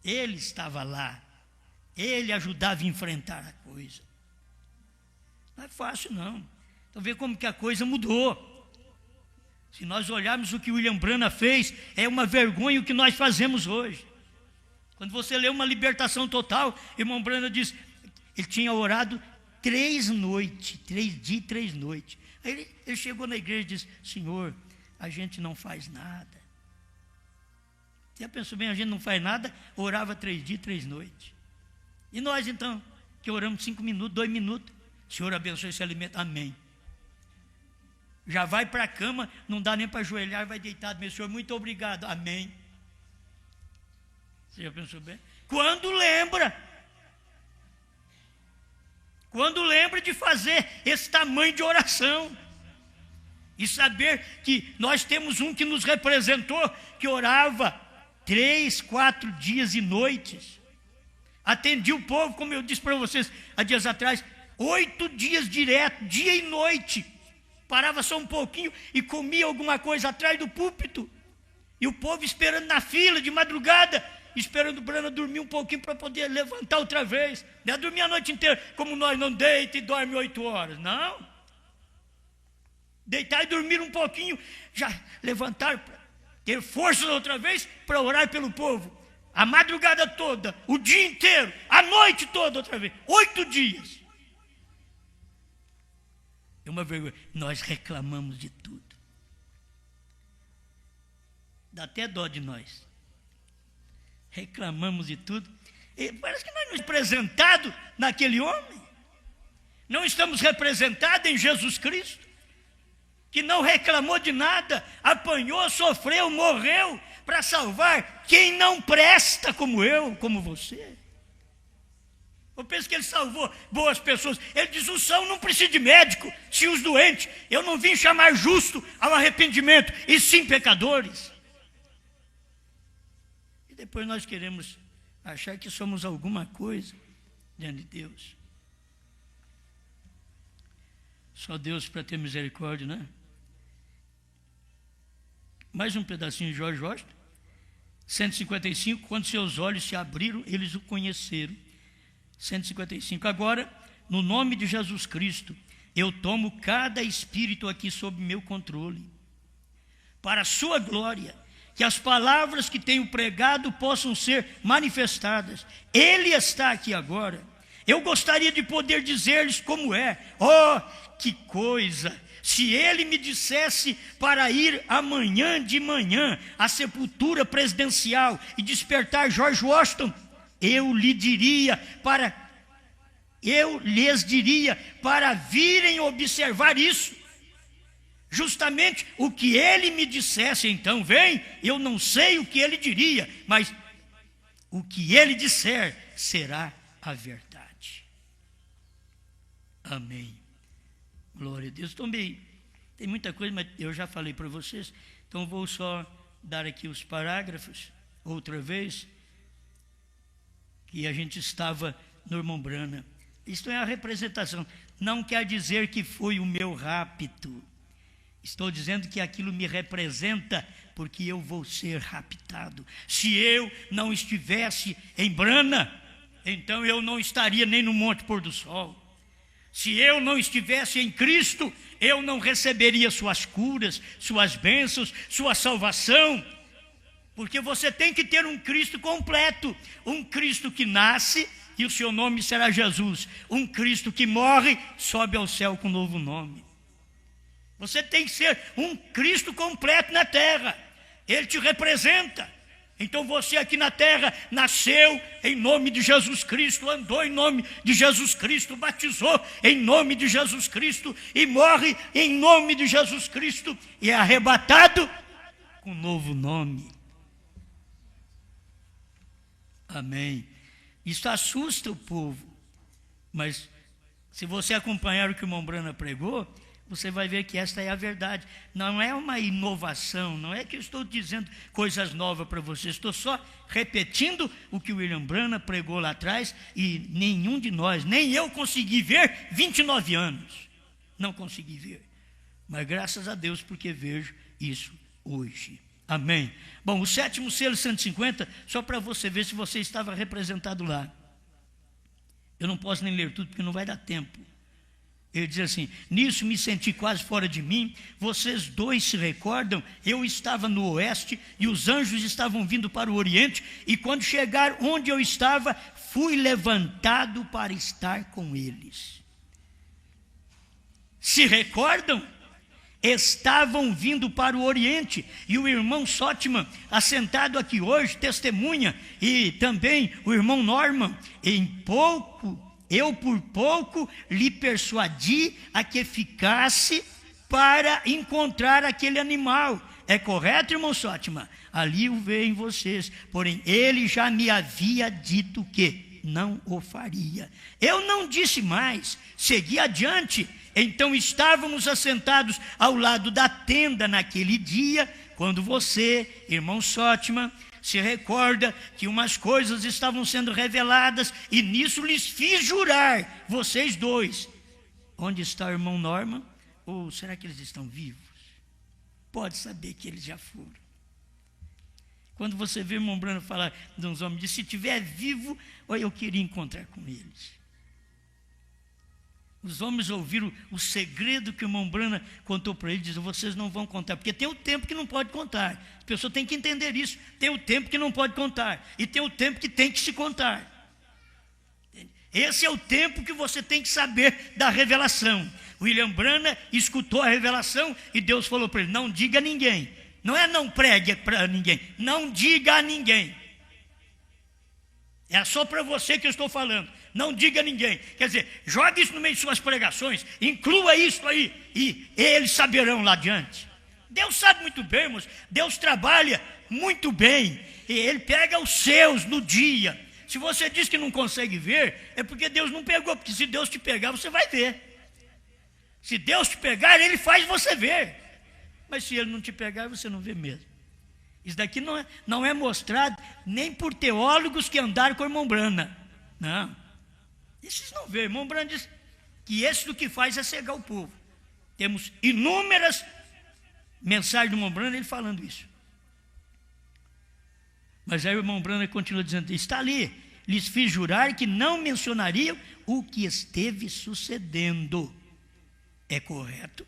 Ele estava lá. Ele ajudava a enfrentar a coisa. Não é fácil, não. Então, vê como que a coisa mudou. Se nós olharmos o que William Branham fez, é uma vergonha o que nós fazemos hoje. Quando você lê uma libertação total, irmão Branham diz, ele tinha orado 3 noites, 3 dias e 3 noites. Aí ele chegou na igreja e disse, Senhor, a gente não faz nada. Você já pensou bem, a gente não faz nada, orava 3 dias e 3 noites. E nós então, que oramos 5 minutos, 2 minutos, Senhor abençoe esse alimento, amém. Já vai para a cama, não dá nem para ajoelhar, vai deitado, meu Senhor, muito obrigado, amém. Você já pensou bem? Quando lembra de fazer esse tamanho de oração, e saber que nós temos um que nos representou, que orava 3, 4 dias e noites, atendia o povo, como eu disse para vocês há dias atrás, 8 dias direto, dia e noite, parava só um pouquinho e comia alguma coisa atrás do púlpito, e o povo esperando na fila de madrugada, esperando o Branham dormir um pouquinho para poder levantar outra vez, não é dormir a noite inteira, como nós não deita e dorme 8 horas, não, deitar e dormir um pouquinho, já levantar, ter forças outra vez para orar pelo povo, a madrugada toda, o dia inteiro, a noite toda outra vez, 8 dias. É uma vergonha. Nós reclamamos de tudo. Dá até dó de nós. Reclamamos de tudo. E parece que nós não estamos representados naquele homem. Não estamos representados em Jesus Cristo, que não reclamou de nada, apanhou, sofreu, morreu para salvar quem não presta como eu, como você. Eu penso que ele salvou boas pessoas. Ele diz, o são não precisa de médico, se os doentes. Eu não vim chamar justo ao arrependimento, e sim pecadores. E depois nós queremos achar que somos alguma coisa diante de Deus. Só Deus para ter misericórdia, né? Mais um pedacinho de George Washington. 155, quando seus olhos se abriram, eles o conheceram. 155, agora, no nome de Jesus Cristo, eu tomo cada espírito aqui sob meu controle, para a sua glória, que as palavras que tenho pregado possam ser manifestadas. Ele está aqui agora. Eu gostaria de poder dizer-lhes como é. Oh, que coisa! Se ele me dissesse para ir amanhã de manhã à sepultura presidencial e despertar George Washington, eu lhes diria para virem observar isso. Justamente o que ele me dissesse, então, vem, eu não sei o que ele diria, mas o que ele disser será a verdade. Amém. Glória a Deus. Também tem muita coisa, mas eu já falei para vocês, então vou só dar aqui os parágrafos outra vez, que a gente estava no irmão Branham. Isto é a representação. Não quer dizer que foi o meu rapto. Estou dizendo que aquilo me representa, porque eu vou ser raptado. Se eu não estivesse em Branham, então eu não estaria nem no Monte Pôr do Sol. Se eu não estivesse em Cristo, eu não receberia suas curas, suas bênçãos, sua salvação. Porque você tem que ter um Cristo completo. Um Cristo que nasce e o seu nome será Jesus. Um Cristo que morre, sobe ao céu com um novo nome. Você tem que ser um Cristo completo na terra. Ele te representa. Então você aqui na terra nasceu em nome de Jesus Cristo, andou em nome de Jesus Cristo, batizou em nome de Jesus Cristo e morre em nome de Jesus Cristo e é arrebatado com um novo nome. Amém. Isso assusta o povo, mas se você acompanhar o que o irmão Branham pregou, você vai ver que esta é a verdade. Não é uma inovação, não é que eu estou dizendo coisas novas para você. Estou só repetindo o que o William Branham pregou lá atrás e nenhum de nós, nem eu consegui ver 29 anos. Não consegui ver. Mas graças a Deus porque vejo isso hoje. Amém. Bom, o 7º selo 150, só para você ver se você estava representado lá. Eu não posso nem ler tudo porque não vai dar tempo. Ele diz assim: nisso me senti quase fora de mim. Vocês dois se recordam? Eu estava no oeste e os anjos estavam vindo para o oriente. E quando chegaram onde eu estava, fui levantado para estar com eles. Se recordam? Estavam vindo para o oriente. E o irmão Sotman, assentado aqui hoje, testemunha. E também o irmão Norman. Eu por pouco lhe persuadi a que ficasse para encontrar aquele animal. É correto, irmão Sotman? Ali o veio em vocês. Porém, ele já me havia dito que não o faria. Eu não disse mais, segui adiante. Então estávamos assentados ao lado da tenda naquele dia, quando você, irmão Sotman, se recorda que umas coisas estavam sendo reveladas e nisso lhes fiz jurar, vocês dois. Onde está o irmão Norman? Ou será que eles estão vivos? Pode saber que eles já foram. Quando você vê o irmão Branham falar de uns homens, diz: se estiver vivo, eu queria encontrar com eles. Os homens ouviram o segredo que o irmão Branham contou para eles, dizem: vocês não vão contar, porque tem o tempo que não pode contar. A pessoa tem que entender isso. Tem o tempo que não pode contar, e tem o tempo que tem que se contar. Esse é o tempo que você tem que saber da revelação. William Branham escutou a revelação e Deus falou para ele: não diga a ninguém. Não é não pregue para ninguém, não diga a ninguém. É só para você que eu estou falando. Não diga a ninguém. Quer dizer, jogue isso no meio de suas pregações, inclua isso aí, e eles saberão lá adiante. Deus sabe muito bem, irmãos. Deus trabalha muito bem, e Ele pega os seus no dia. Se você diz que não consegue ver, é porque Deus não pegou, porque se Deus te pegar, você vai ver. Se Deus te pegar, Ele faz você ver. Mas se Ele não te pegar, você não vê mesmo. Isso daqui não é mostrado nem por teólogos que andaram com o irmão Branham. Não. Esses não vê. O irmão Branham diz que esse do que faz é cegar o povo. Temos inúmeras mensagens do irmão Branham, ele falando isso. Mas aí o irmão Branham continua dizendo: está ali, lhes fiz jurar que não mencionariam o que esteve sucedendo. É correto?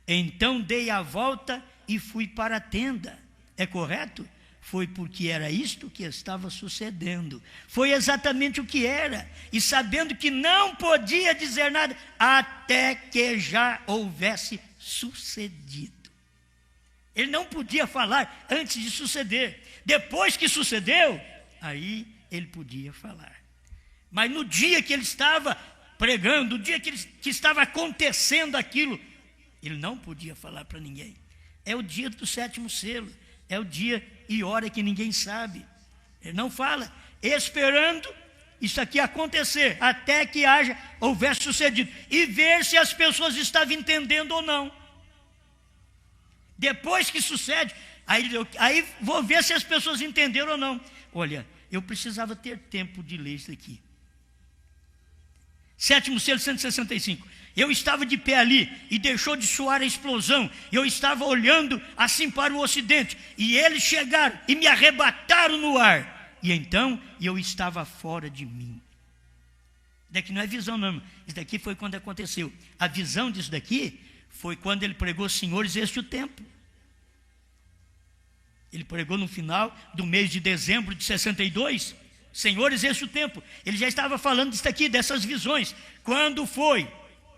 Então dei a volta e fui para a tenda. É correto? Foi porque era isto que estava sucedendo. Foi exatamente o que era. E sabendo que não podia dizer nada até que já houvesse sucedido. Ele não podia falar antes de suceder. Depois que sucedeu, aí ele podia falar. Mas no dia que ele estava pregando, no dia que estava acontecendo aquilo, ele não podia falar para ninguém. É o dia do 7º selo. É o dia e hora que ninguém sabe. Ele não fala, esperando isso aqui acontecer, até que houvesse sucedido. E ver se as pessoas estavam entendendo ou não. Depois que sucede, aí vou ver se as pessoas entenderam ou não. Olha, eu precisava ter tempo de ler isso aqui. Sétimo selo, 165. Eu estava de pé ali e deixou de soar a explosão. Eu estava olhando assim para o ocidente e eles chegaram e me arrebataram no ar. E então eu estava fora de mim. Isso daqui não é visão não, isso daqui foi quando aconteceu. A visão disso daqui foi quando ele pregou: senhores, este é o tempo. Ele pregou no final do mês de dezembro de 62. Senhores, este é o tempo. Ele já estava falando disso aqui, dessas visões. Quando foi?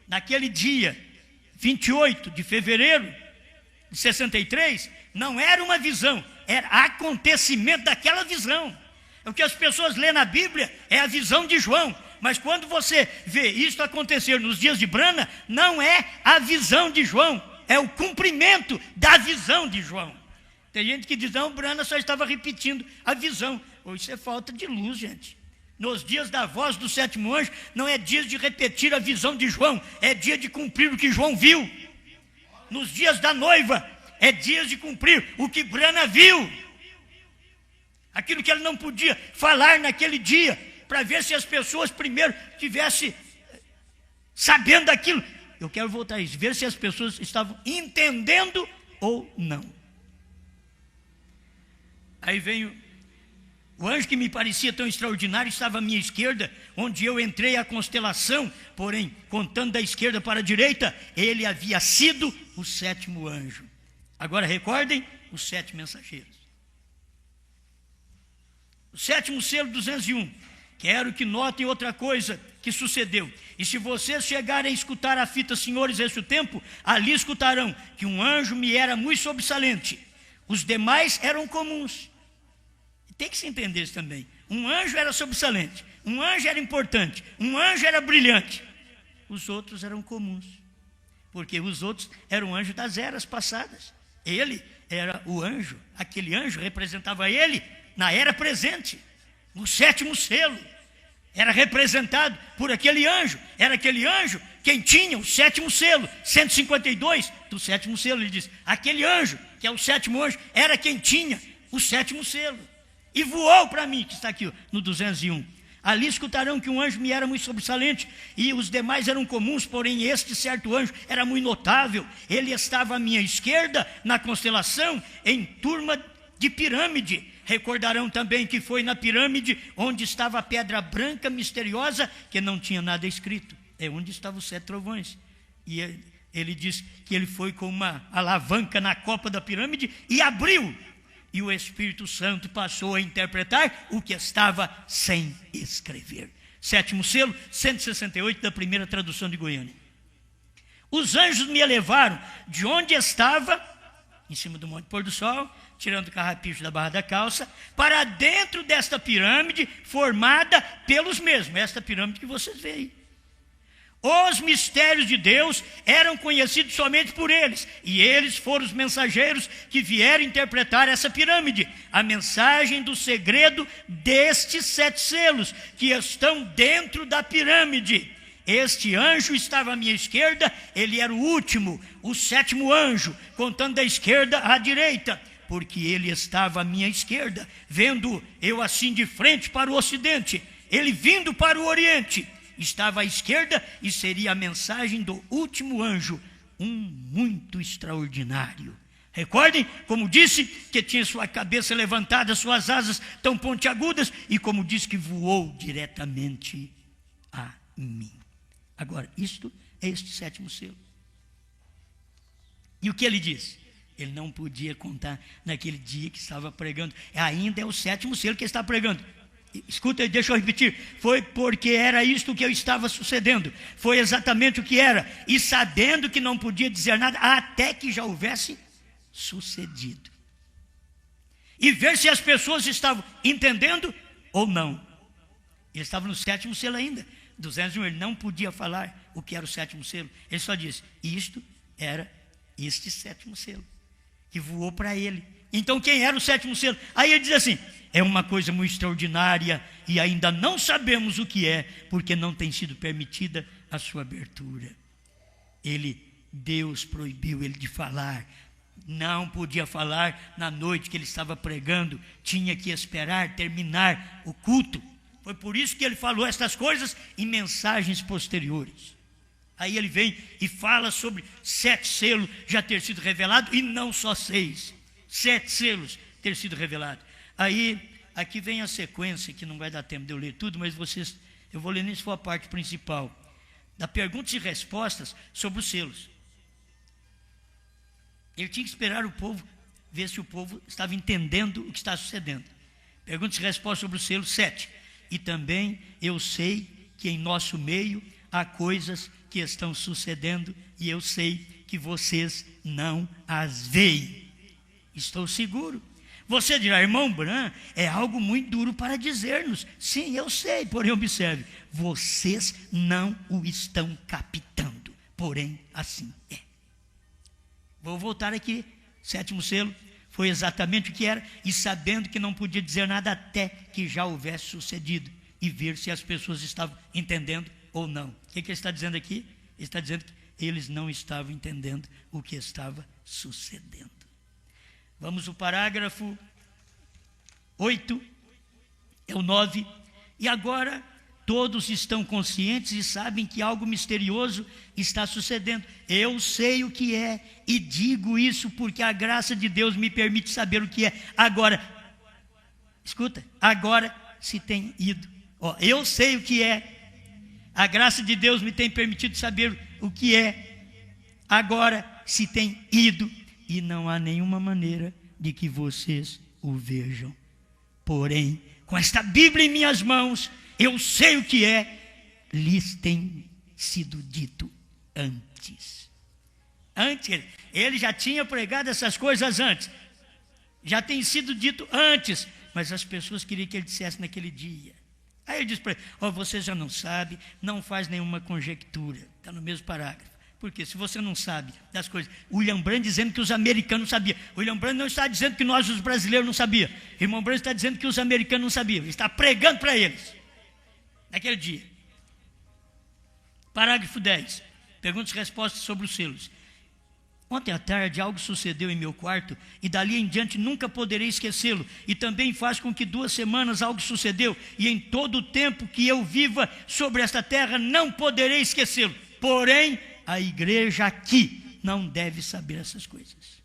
Naquele dia 28 de fevereiro de 63, não era uma visão, era acontecimento daquela visão. O que as pessoas lêem na Bíblia é a visão de João, mas quando você vê isso acontecer nos dias de Brana, não é a visão de João, é o cumprimento da visão de João. Tem gente que diz: não, Brana só estava repetindo a visão. Isso é falta de luz, gente. Nos dias da voz do sétimo anjo, não é dia de repetir a visão de João, é dia de cumprir o que João viu. Nos dias da noiva, é dia de cumprir o que Brana viu. Aquilo que ele não podia falar naquele dia, para ver se as pessoas primeiro tivessem sabendo daquilo. Eu quero voltar a isso, ver se as pessoas estavam entendendo ou não. Aí vem o anjo que me parecia tão extraordinário, estava à minha esquerda, onde eu entrei à constelação, porém, contando da esquerda para a direita, ele havia sido o sétimo anjo. Agora recordem os 7 mensageiros. O sétimo selo, 201. Quero que notem outra coisa que sucedeu. E se vocês chegarem a escutar a fita, senhores, este o tempo, ali escutarão que um anjo me era muito sobressalente. Os demais eram comuns. Tem que se entender isso também. Um anjo era sobressalente, um anjo era importante, um anjo era brilhante. Os outros eram comuns, porque os outros eram anjos das eras passadas. Ele era o anjo, aquele anjo representava ele na era presente. O sétimo selo era representado por aquele anjo. Era aquele anjo quem tinha o sétimo selo. 152 do sétimo selo, ele diz: aquele anjo, que é o sétimo anjo, era quem tinha o sétimo selo. E voou para mim, que está aqui no 201. Ali escutarão que um anjo me era muito sobressalente, e os demais eram comuns, porém este certo anjo era muito notável. Ele estava à minha esquerda, na constelação, em turma de pirâmide. Recordarão também que foi na pirâmide onde estava a pedra branca misteriosa, que não tinha nada escrito. É onde estavam os 7 trovões. E ele diz que ele foi com uma alavanca na copa da pirâmide e abriu. E o Espírito Santo passou a interpretar o que estava sem escrever. Sétimo selo, 168 da primeira tradução de Goiânia. Os anjos me levaram de onde estava, em cima do Monte Pôr do Sol, tirando o carrapicho da barra da calça, para dentro desta pirâmide formada pelos mesmos. Esta pirâmide que vocês veem aí. Os mistérios de Deus eram conhecidos somente por eles, e eles foram os mensageiros que vieram interpretar essa pirâmide, a mensagem do segredo destes 7 selos que estão dentro da pirâmide. Este anjo estava à minha esquerda, ele era o último, o 7º anjo, contando da esquerda à direita, porque ele estava à minha esquerda, vendo eu assim de frente para o ocidente, ele vindo para o oriente. Estava à esquerda e seria a mensagem do último anjo, um muito extraordinário. Recordem, como disse, que tinha sua cabeça levantada, suas asas tão pontiagudas, e como disse que voou diretamente a mim. Agora, isto é este 7º selo. E o que ele disse? Ele não podia contar naquele dia que estava pregando. Ainda é o 7º selo que ele está pregando. Escuta, deixa eu repetir. Foi porque era isto que eu estava sucedendo. Foi exatamente o que era. E sabendo que não podia dizer nada, até que já houvesse sucedido. E ver se as pessoas estavam entendendo ou não. Ele estava no 7º selo ainda. 201, ele não podia falar o que era o 7º selo. Ele só disse: isto era este 7º selo, que voou para ele. Então quem era o 7º selo? Aí ele diz assim: é uma coisa muito extraordinária e ainda não sabemos o que é, porque não tem sido permitida a sua abertura. Deus proibiu ele de falar Não podia falar na noite que ele estava pregando, tinha que esperar terminar o culto. Foi por isso que ele falou estas coisas em mensagens posteriores. Aí ele vem e fala sobre 7 selos já ter sido revelado, e não só 6, 7 selos ter sido revelado. Aí, aqui vem a sequência, que não vai dar tempo de eu ler tudo, mas eu vou ler nem se for a parte principal, da perguntas e respostas sobre os selos. Ele tinha que esperar o povo, ver se o povo estava entendendo o que está sucedendo. Perguntas e respostas sobre o selo 7. E também eu sei que em nosso meio há coisas que estão sucedendo e eu sei que vocês não as veem. Estou seguro. Você dirá, irmão Branham, é algo muito duro para dizer-nos. Sim, eu sei, porém observe, vocês não o estão captando, porém assim é. Vou voltar aqui, 7º selo, foi exatamente o que era, e sabendo que não podia dizer nada até que já houvesse sucedido, e ver se as pessoas estavam entendendo ou não. O que ele está dizendo aqui? Ele está dizendo que eles não estavam entendendo o que estava sucedendo. Vamos ao parágrafo 8, é o 9, e agora todos estão conscientes e sabem que algo misterioso está sucedendo. Eu sei o que é e digo isso porque a graça de Deus me permite saber o que é. Agora, escuta, agora se tem ido. Eu sei o que é. A graça de Deus me tem permitido saber o que é. Agora se tem ido e não há nenhuma maneira de que vocês o vejam. Porém, com esta Bíblia em minhas mãos, eu sei o que é, lhes tem sido dito antes. Antes, ele já tinha pregado essas coisas antes. Já tem sido dito antes, mas as pessoas queriam que ele dissesse naquele dia. Aí ele diz para ele, você já não sabe, não faz nenhuma conjectura. Está no mesmo parágrafo. Porque se você não sabe das coisas, William Branham dizendo que os americanos não sabiam. William Branham não está dizendo que nós, os brasileiros, não sabíamos. Irmão Branham está dizendo que os americanos não sabiam. Ele está pregando para eles. Naquele dia. Parágrafo 10. Perguntas e respostas sobre os selos. Ontem à tarde algo sucedeu em meu quarto e dali em diante nunca poderei esquecê-lo. E também faz com que 2 semanas algo sucedeu e em todo o tempo que eu viva sobre esta terra não poderei esquecê-lo. Porém, a igreja aqui não deve saber essas coisas.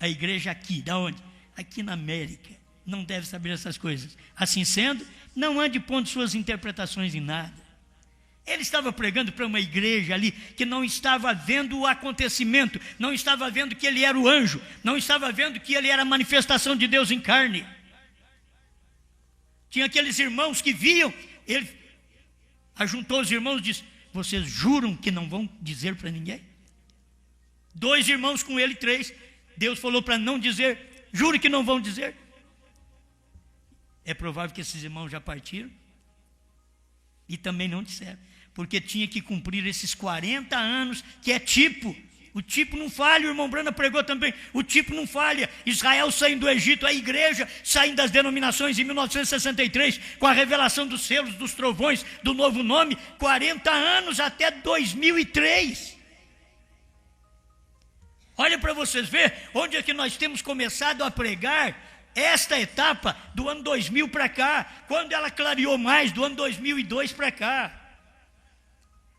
A igreja aqui, da onde? Aqui na América, não deve saber essas coisas. Assim sendo, não ande pondo suas interpretações em nada. Ele estava pregando para uma igreja ali que não estava vendo o acontecimento, não estava vendo que ele era o anjo, não estava vendo que ele era a manifestação de Deus em carne. Tinha aqueles irmãos que viam, ele ajuntou os irmãos e disse, vocês juram que não vão dizer para ninguém? 2 irmãos com ele, 3, Deus falou para não dizer, jure que não vão dizer. É provável que esses irmãos já partiram e também não disseram, porque tinha que cumprir esses 40 anos, que é tipo. O tipo não falha, o irmão Branham pregou também, o tipo não falha. Israel saindo do Egito, a igreja saindo das denominações em 1963, com a revelação dos selos, dos trovões, do novo nome, 40 anos até 2003. Olha para vocês verem onde é que nós temos começado a pregar esta etapa do ano 2000 para cá, quando ela clareou mais, do ano 2002 para cá,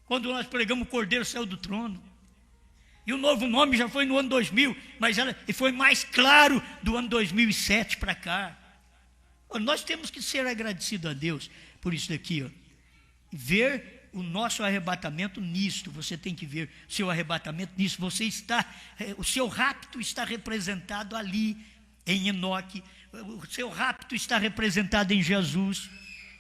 quando nós pregamos o Cordeiro saiu do trono. E o novo nome já foi no ano 2000, mas ela foi mais claro do ano 2007 para cá. Nós temos que ser agradecidos a Deus por isso daqui, ver o nosso arrebatamento nisto. Você tem que ver o seu arrebatamento nisso. O seu rapto está representado ali em Enoque. O seu rapto está representado em Jesus,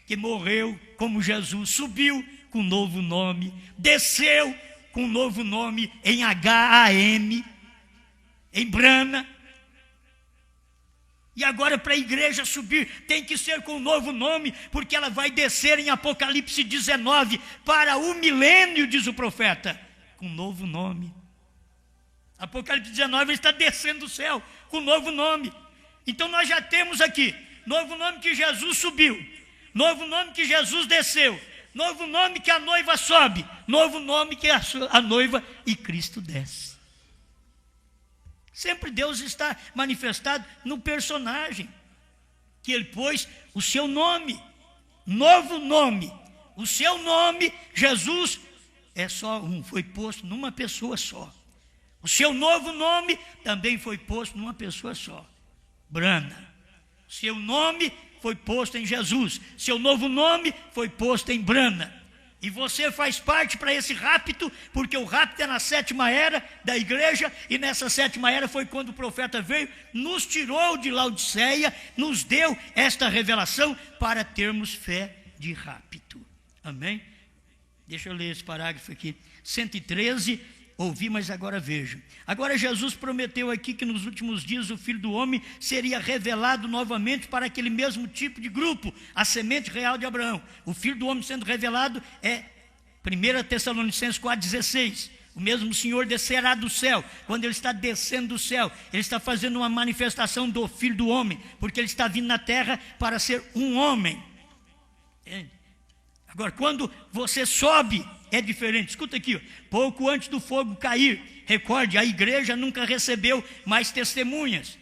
que morreu como Jesus, subiu com um novo nome, desceu com um novo nome em H-A-M, em Brana. E agora para a igreja subir, tem que ser com um novo nome, porque ela vai descer em Apocalipse 19, para o milênio, diz o profeta, com um novo nome. Apocalipse 19, ele está descendo do céu, com um novo nome. Então nós já temos aqui, novo nome que Jesus subiu, novo nome que Jesus desceu, novo nome que a noiva sobe, novo nome que a noiva e Cristo desce. Sempre Deus está manifestado no personagem, que ele pôs o seu nome, novo nome. O seu nome, Jesus, é só um, foi posto numa pessoa só. O seu novo nome também foi posto numa pessoa só, Brana. Seu nome foi posto em Jesus. Seu novo nome foi posto em Brana. E você faz parte para esse rapto, porque o rapto é na 7ª era da igreja, e nessa 7ª era foi quando o profeta veio, nos tirou de Laodiceia, nos deu esta revelação para termos fé de rapto. Amém? Deixa eu ler esse parágrafo aqui. 113, ouvi, mas agora vejo. Agora Jesus prometeu aqui que nos últimos dias o Filho do Homem seria revelado novamente para aquele mesmo tipo de grupo, a semente real de Abraão. O Filho do Homem sendo revelado é 1 Tessalonicenses 4,16. O mesmo Senhor descerá do céu. Quando Ele está descendo do céu, Ele está fazendo uma manifestação do Filho do Homem, porque Ele está vindo na terra para ser um homem. Entende? Agora, quando você sobe, é diferente. Escuta aqui, ó. Pouco antes do fogo cair, recorde, a igreja nunca recebeu mais testemunhas.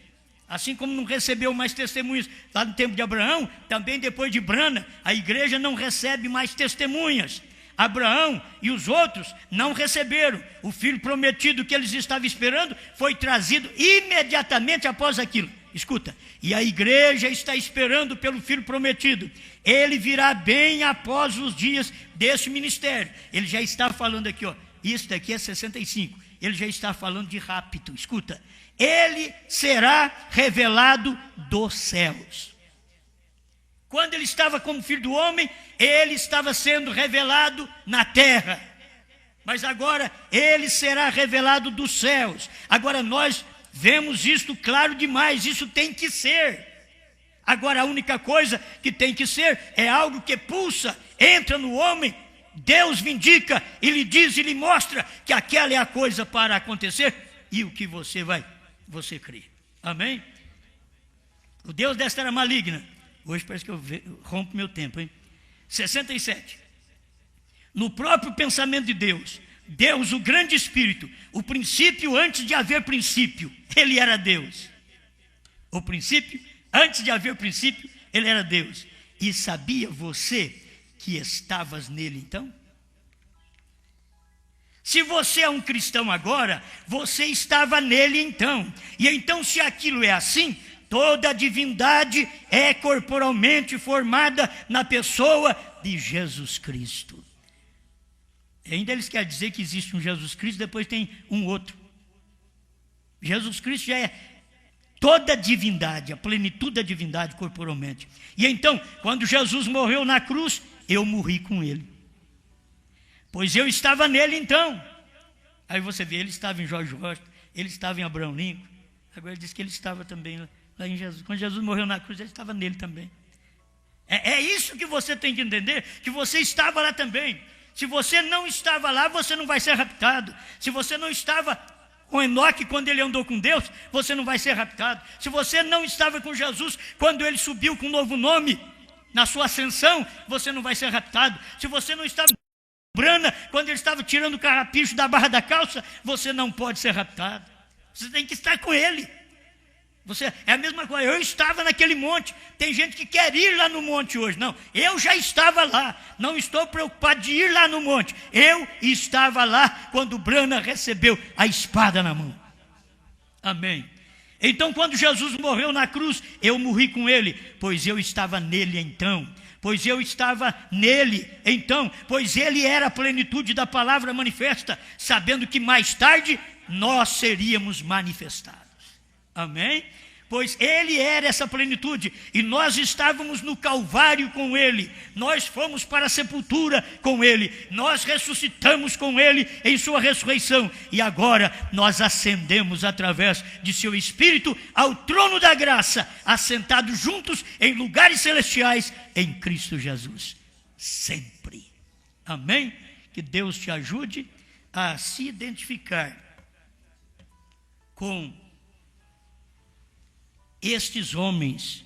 Assim como não recebeu mais testemunhas lá no tempo de Abraão, também depois de Brana, a igreja não recebe mais testemunhas. Abraão e os outros não receberam. O filho prometido que eles estavam esperando foi trazido imediatamente após aquilo. Escuta, e a igreja está esperando pelo filho prometido. Ele virá bem após os dias desse ministério. Ele já está falando aqui, ó. Isso daqui é 65. Ele já está falando de rapto. Escuta, ele será revelado dos céus. Quando ele estava como filho do homem, ele estava sendo revelado na terra. Mas agora ele será revelado dos céus. Agora nós vemos isto claro demais, isso tem que ser. Agora a única coisa que tem que ser é algo que pulsa, entra no homem, Deus vindica e lhe diz e lhe mostra que aquela é a coisa para acontecer e o que você crê. Amém? O Deus desta era maligna. Hoje parece que eu rompo meu tempo, hein? 67. No próprio pensamento de Deus, Deus, o grande Espírito, o princípio antes de haver princípio, Ele era Deus. O princípio, antes de haver princípio, Ele era Deus. E sabia você que estavas nele então? Se você é um cristão agora, você estava nele então. E então, se aquilo é assim, toda a divindade é corporalmente formada na pessoa de Jesus Cristo. Ainda eles querem dizer que existe um Jesus Cristo, depois tem um outro. Jesus Cristo já é toda a divindade, a plenitude da divindade corporalmente. E então, quando Jesus morreu na cruz, eu morri com ele. Pois eu estava nele então. Aí você vê, ele estava em George Washington, ele estava em Abraham Lincoln. Agora ele diz que ele estava também lá em Jesus. Quando Jesus morreu na cruz, ele estava nele também. É isso que você tem que entender, que você estava lá também. Se você não estava lá, você não vai ser raptado. Se você não estava com Enoque quando ele andou com Deus, você não vai ser raptado. Se você não estava com Jesus quando ele subiu com um novo nome, na sua ascensão, você não vai ser raptado. Se você não estava com Brana quando ele estava tirando o carrapicho da barra da calça, você não pode ser raptado. Você tem que estar com ele. É a mesma coisa, eu estava naquele monte. Tem gente que quer ir lá no monte hoje. Não, eu já estava lá. Não estou preocupado de ir lá no monte. Eu estava lá quando Brana recebeu a espada na mão. Amém. Então, quando Jesus morreu na cruz, eu morri com ele, pois eu estava nele então. Pois eu estava nele então, pois ele era a plenitude da palavra manifesta, sabendo que mais tarde nós seríamos manifestados. Amém? Pois ele era essa plenitude, e nós estávamos no Calvário com ele, nós fomos para a sepultura com ele, nós ressuscitamos com ele em sua ressurreição, e agora nós ascendemos através de seu Espírito ao trono da graça, assentados juntos em lugares celestiais em Cristo Jesus, sempre. Amém? Que Deus te ajude a se identificar com estes homens,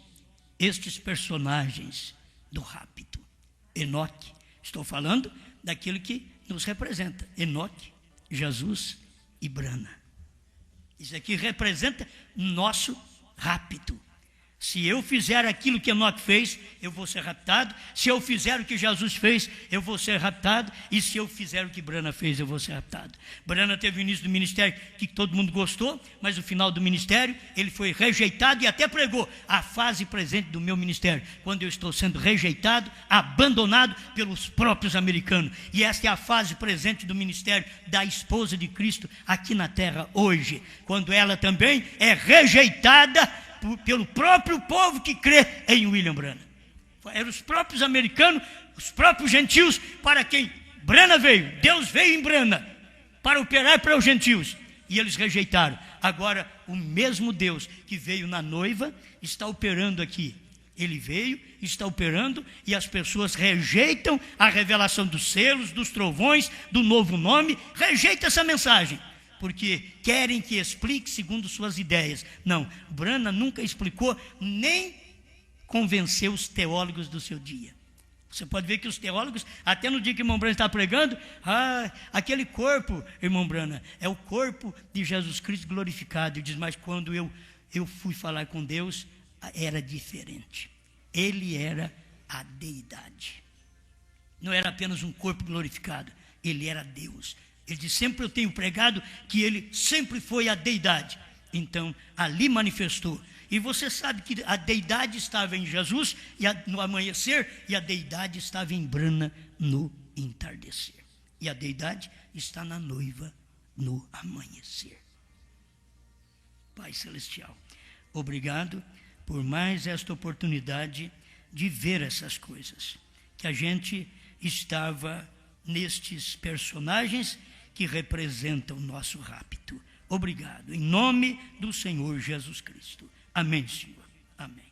estes personagens do rapto. Enoque, estou falando daquilo que nos representa. Enoque, Jesus e Brana. Isso aqui representa o nosso rapto. Se eu fizer aquilo que Enoque fez, eu vou ser raptado. Se eu fizer o que Jesus fez, eu vou ser raptado. E se eu fizer o que Branham fez, eu vou ser raptado. Branham teve o início do ministério que todo mundo gostou, mas no final do ministério ele foi rejeitado e até pregou a fase presente do meu ministério, quando eu estou sendo rejeitado, abandonado pelos próprios americanos. E esta é a fase presente do ministério da esposa de Cristo aqui na terra hoje, quando ela também é rejeitada pelo próprio povo que crê em William Branham. Eram os próprios americanos, os próprios gentios para quem Branham veio. Deus veio em Branham para operar para os gentios e eles rejeitaram. Agora o mesmo Deus que veio na noiva está operando aqui. Ele veio, está operando e as pessoas rejeitam a revelação dos selos, dos trovões, do novo nome, rejeitam essa mensagem, porque querem que explique segundo suas ideias. Não, Branham nunca explicou, nem convenceu os teólogos do seu dia. Você pode ver que os teólogos, até no dia que o irmão Branham está pregando, aquele corpo, irmão Branham, é o corpo de Jesus Cristo glorificado. Ele diz, mas quando eu fui falar com Deus, era diferente. Ele era a deidade. Não era apenas um corpo glorificado, ele era Deus. Ele diz, sempre eu tenho pregado que ele sempre foi a deidade. Então, ali manifestou. E você sabe que a deidade estava em Jesus no amanhecer, e a deidade estava em Branham no entardecer. E a deidade está na noiva no amanhecer. Pai Celestial, obrigado por mais esta oportunidade de ver essas coisas. Que a gente estava nestes personagens que representam o nosso rapto. Obrigado, em nome do Senhor Jesus Cristo. Amém, Senhor. Amém.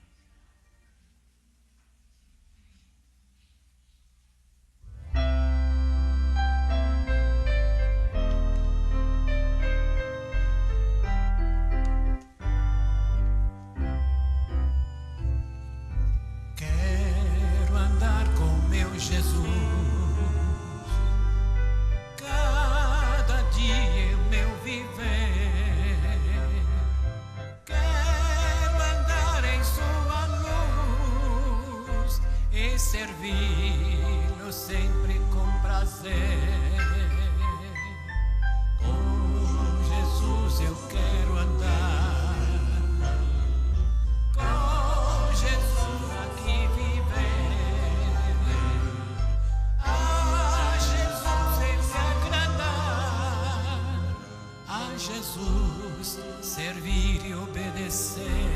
Quero andar com meu Jesus. Servi-lo sempre com prazer. Com Jesus eu quero andar, com Jesus aqui viver, a Jesus sempre agradar, a Jesus servir e obedecer.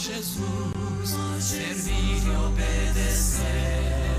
Jesus, servir e obedecer.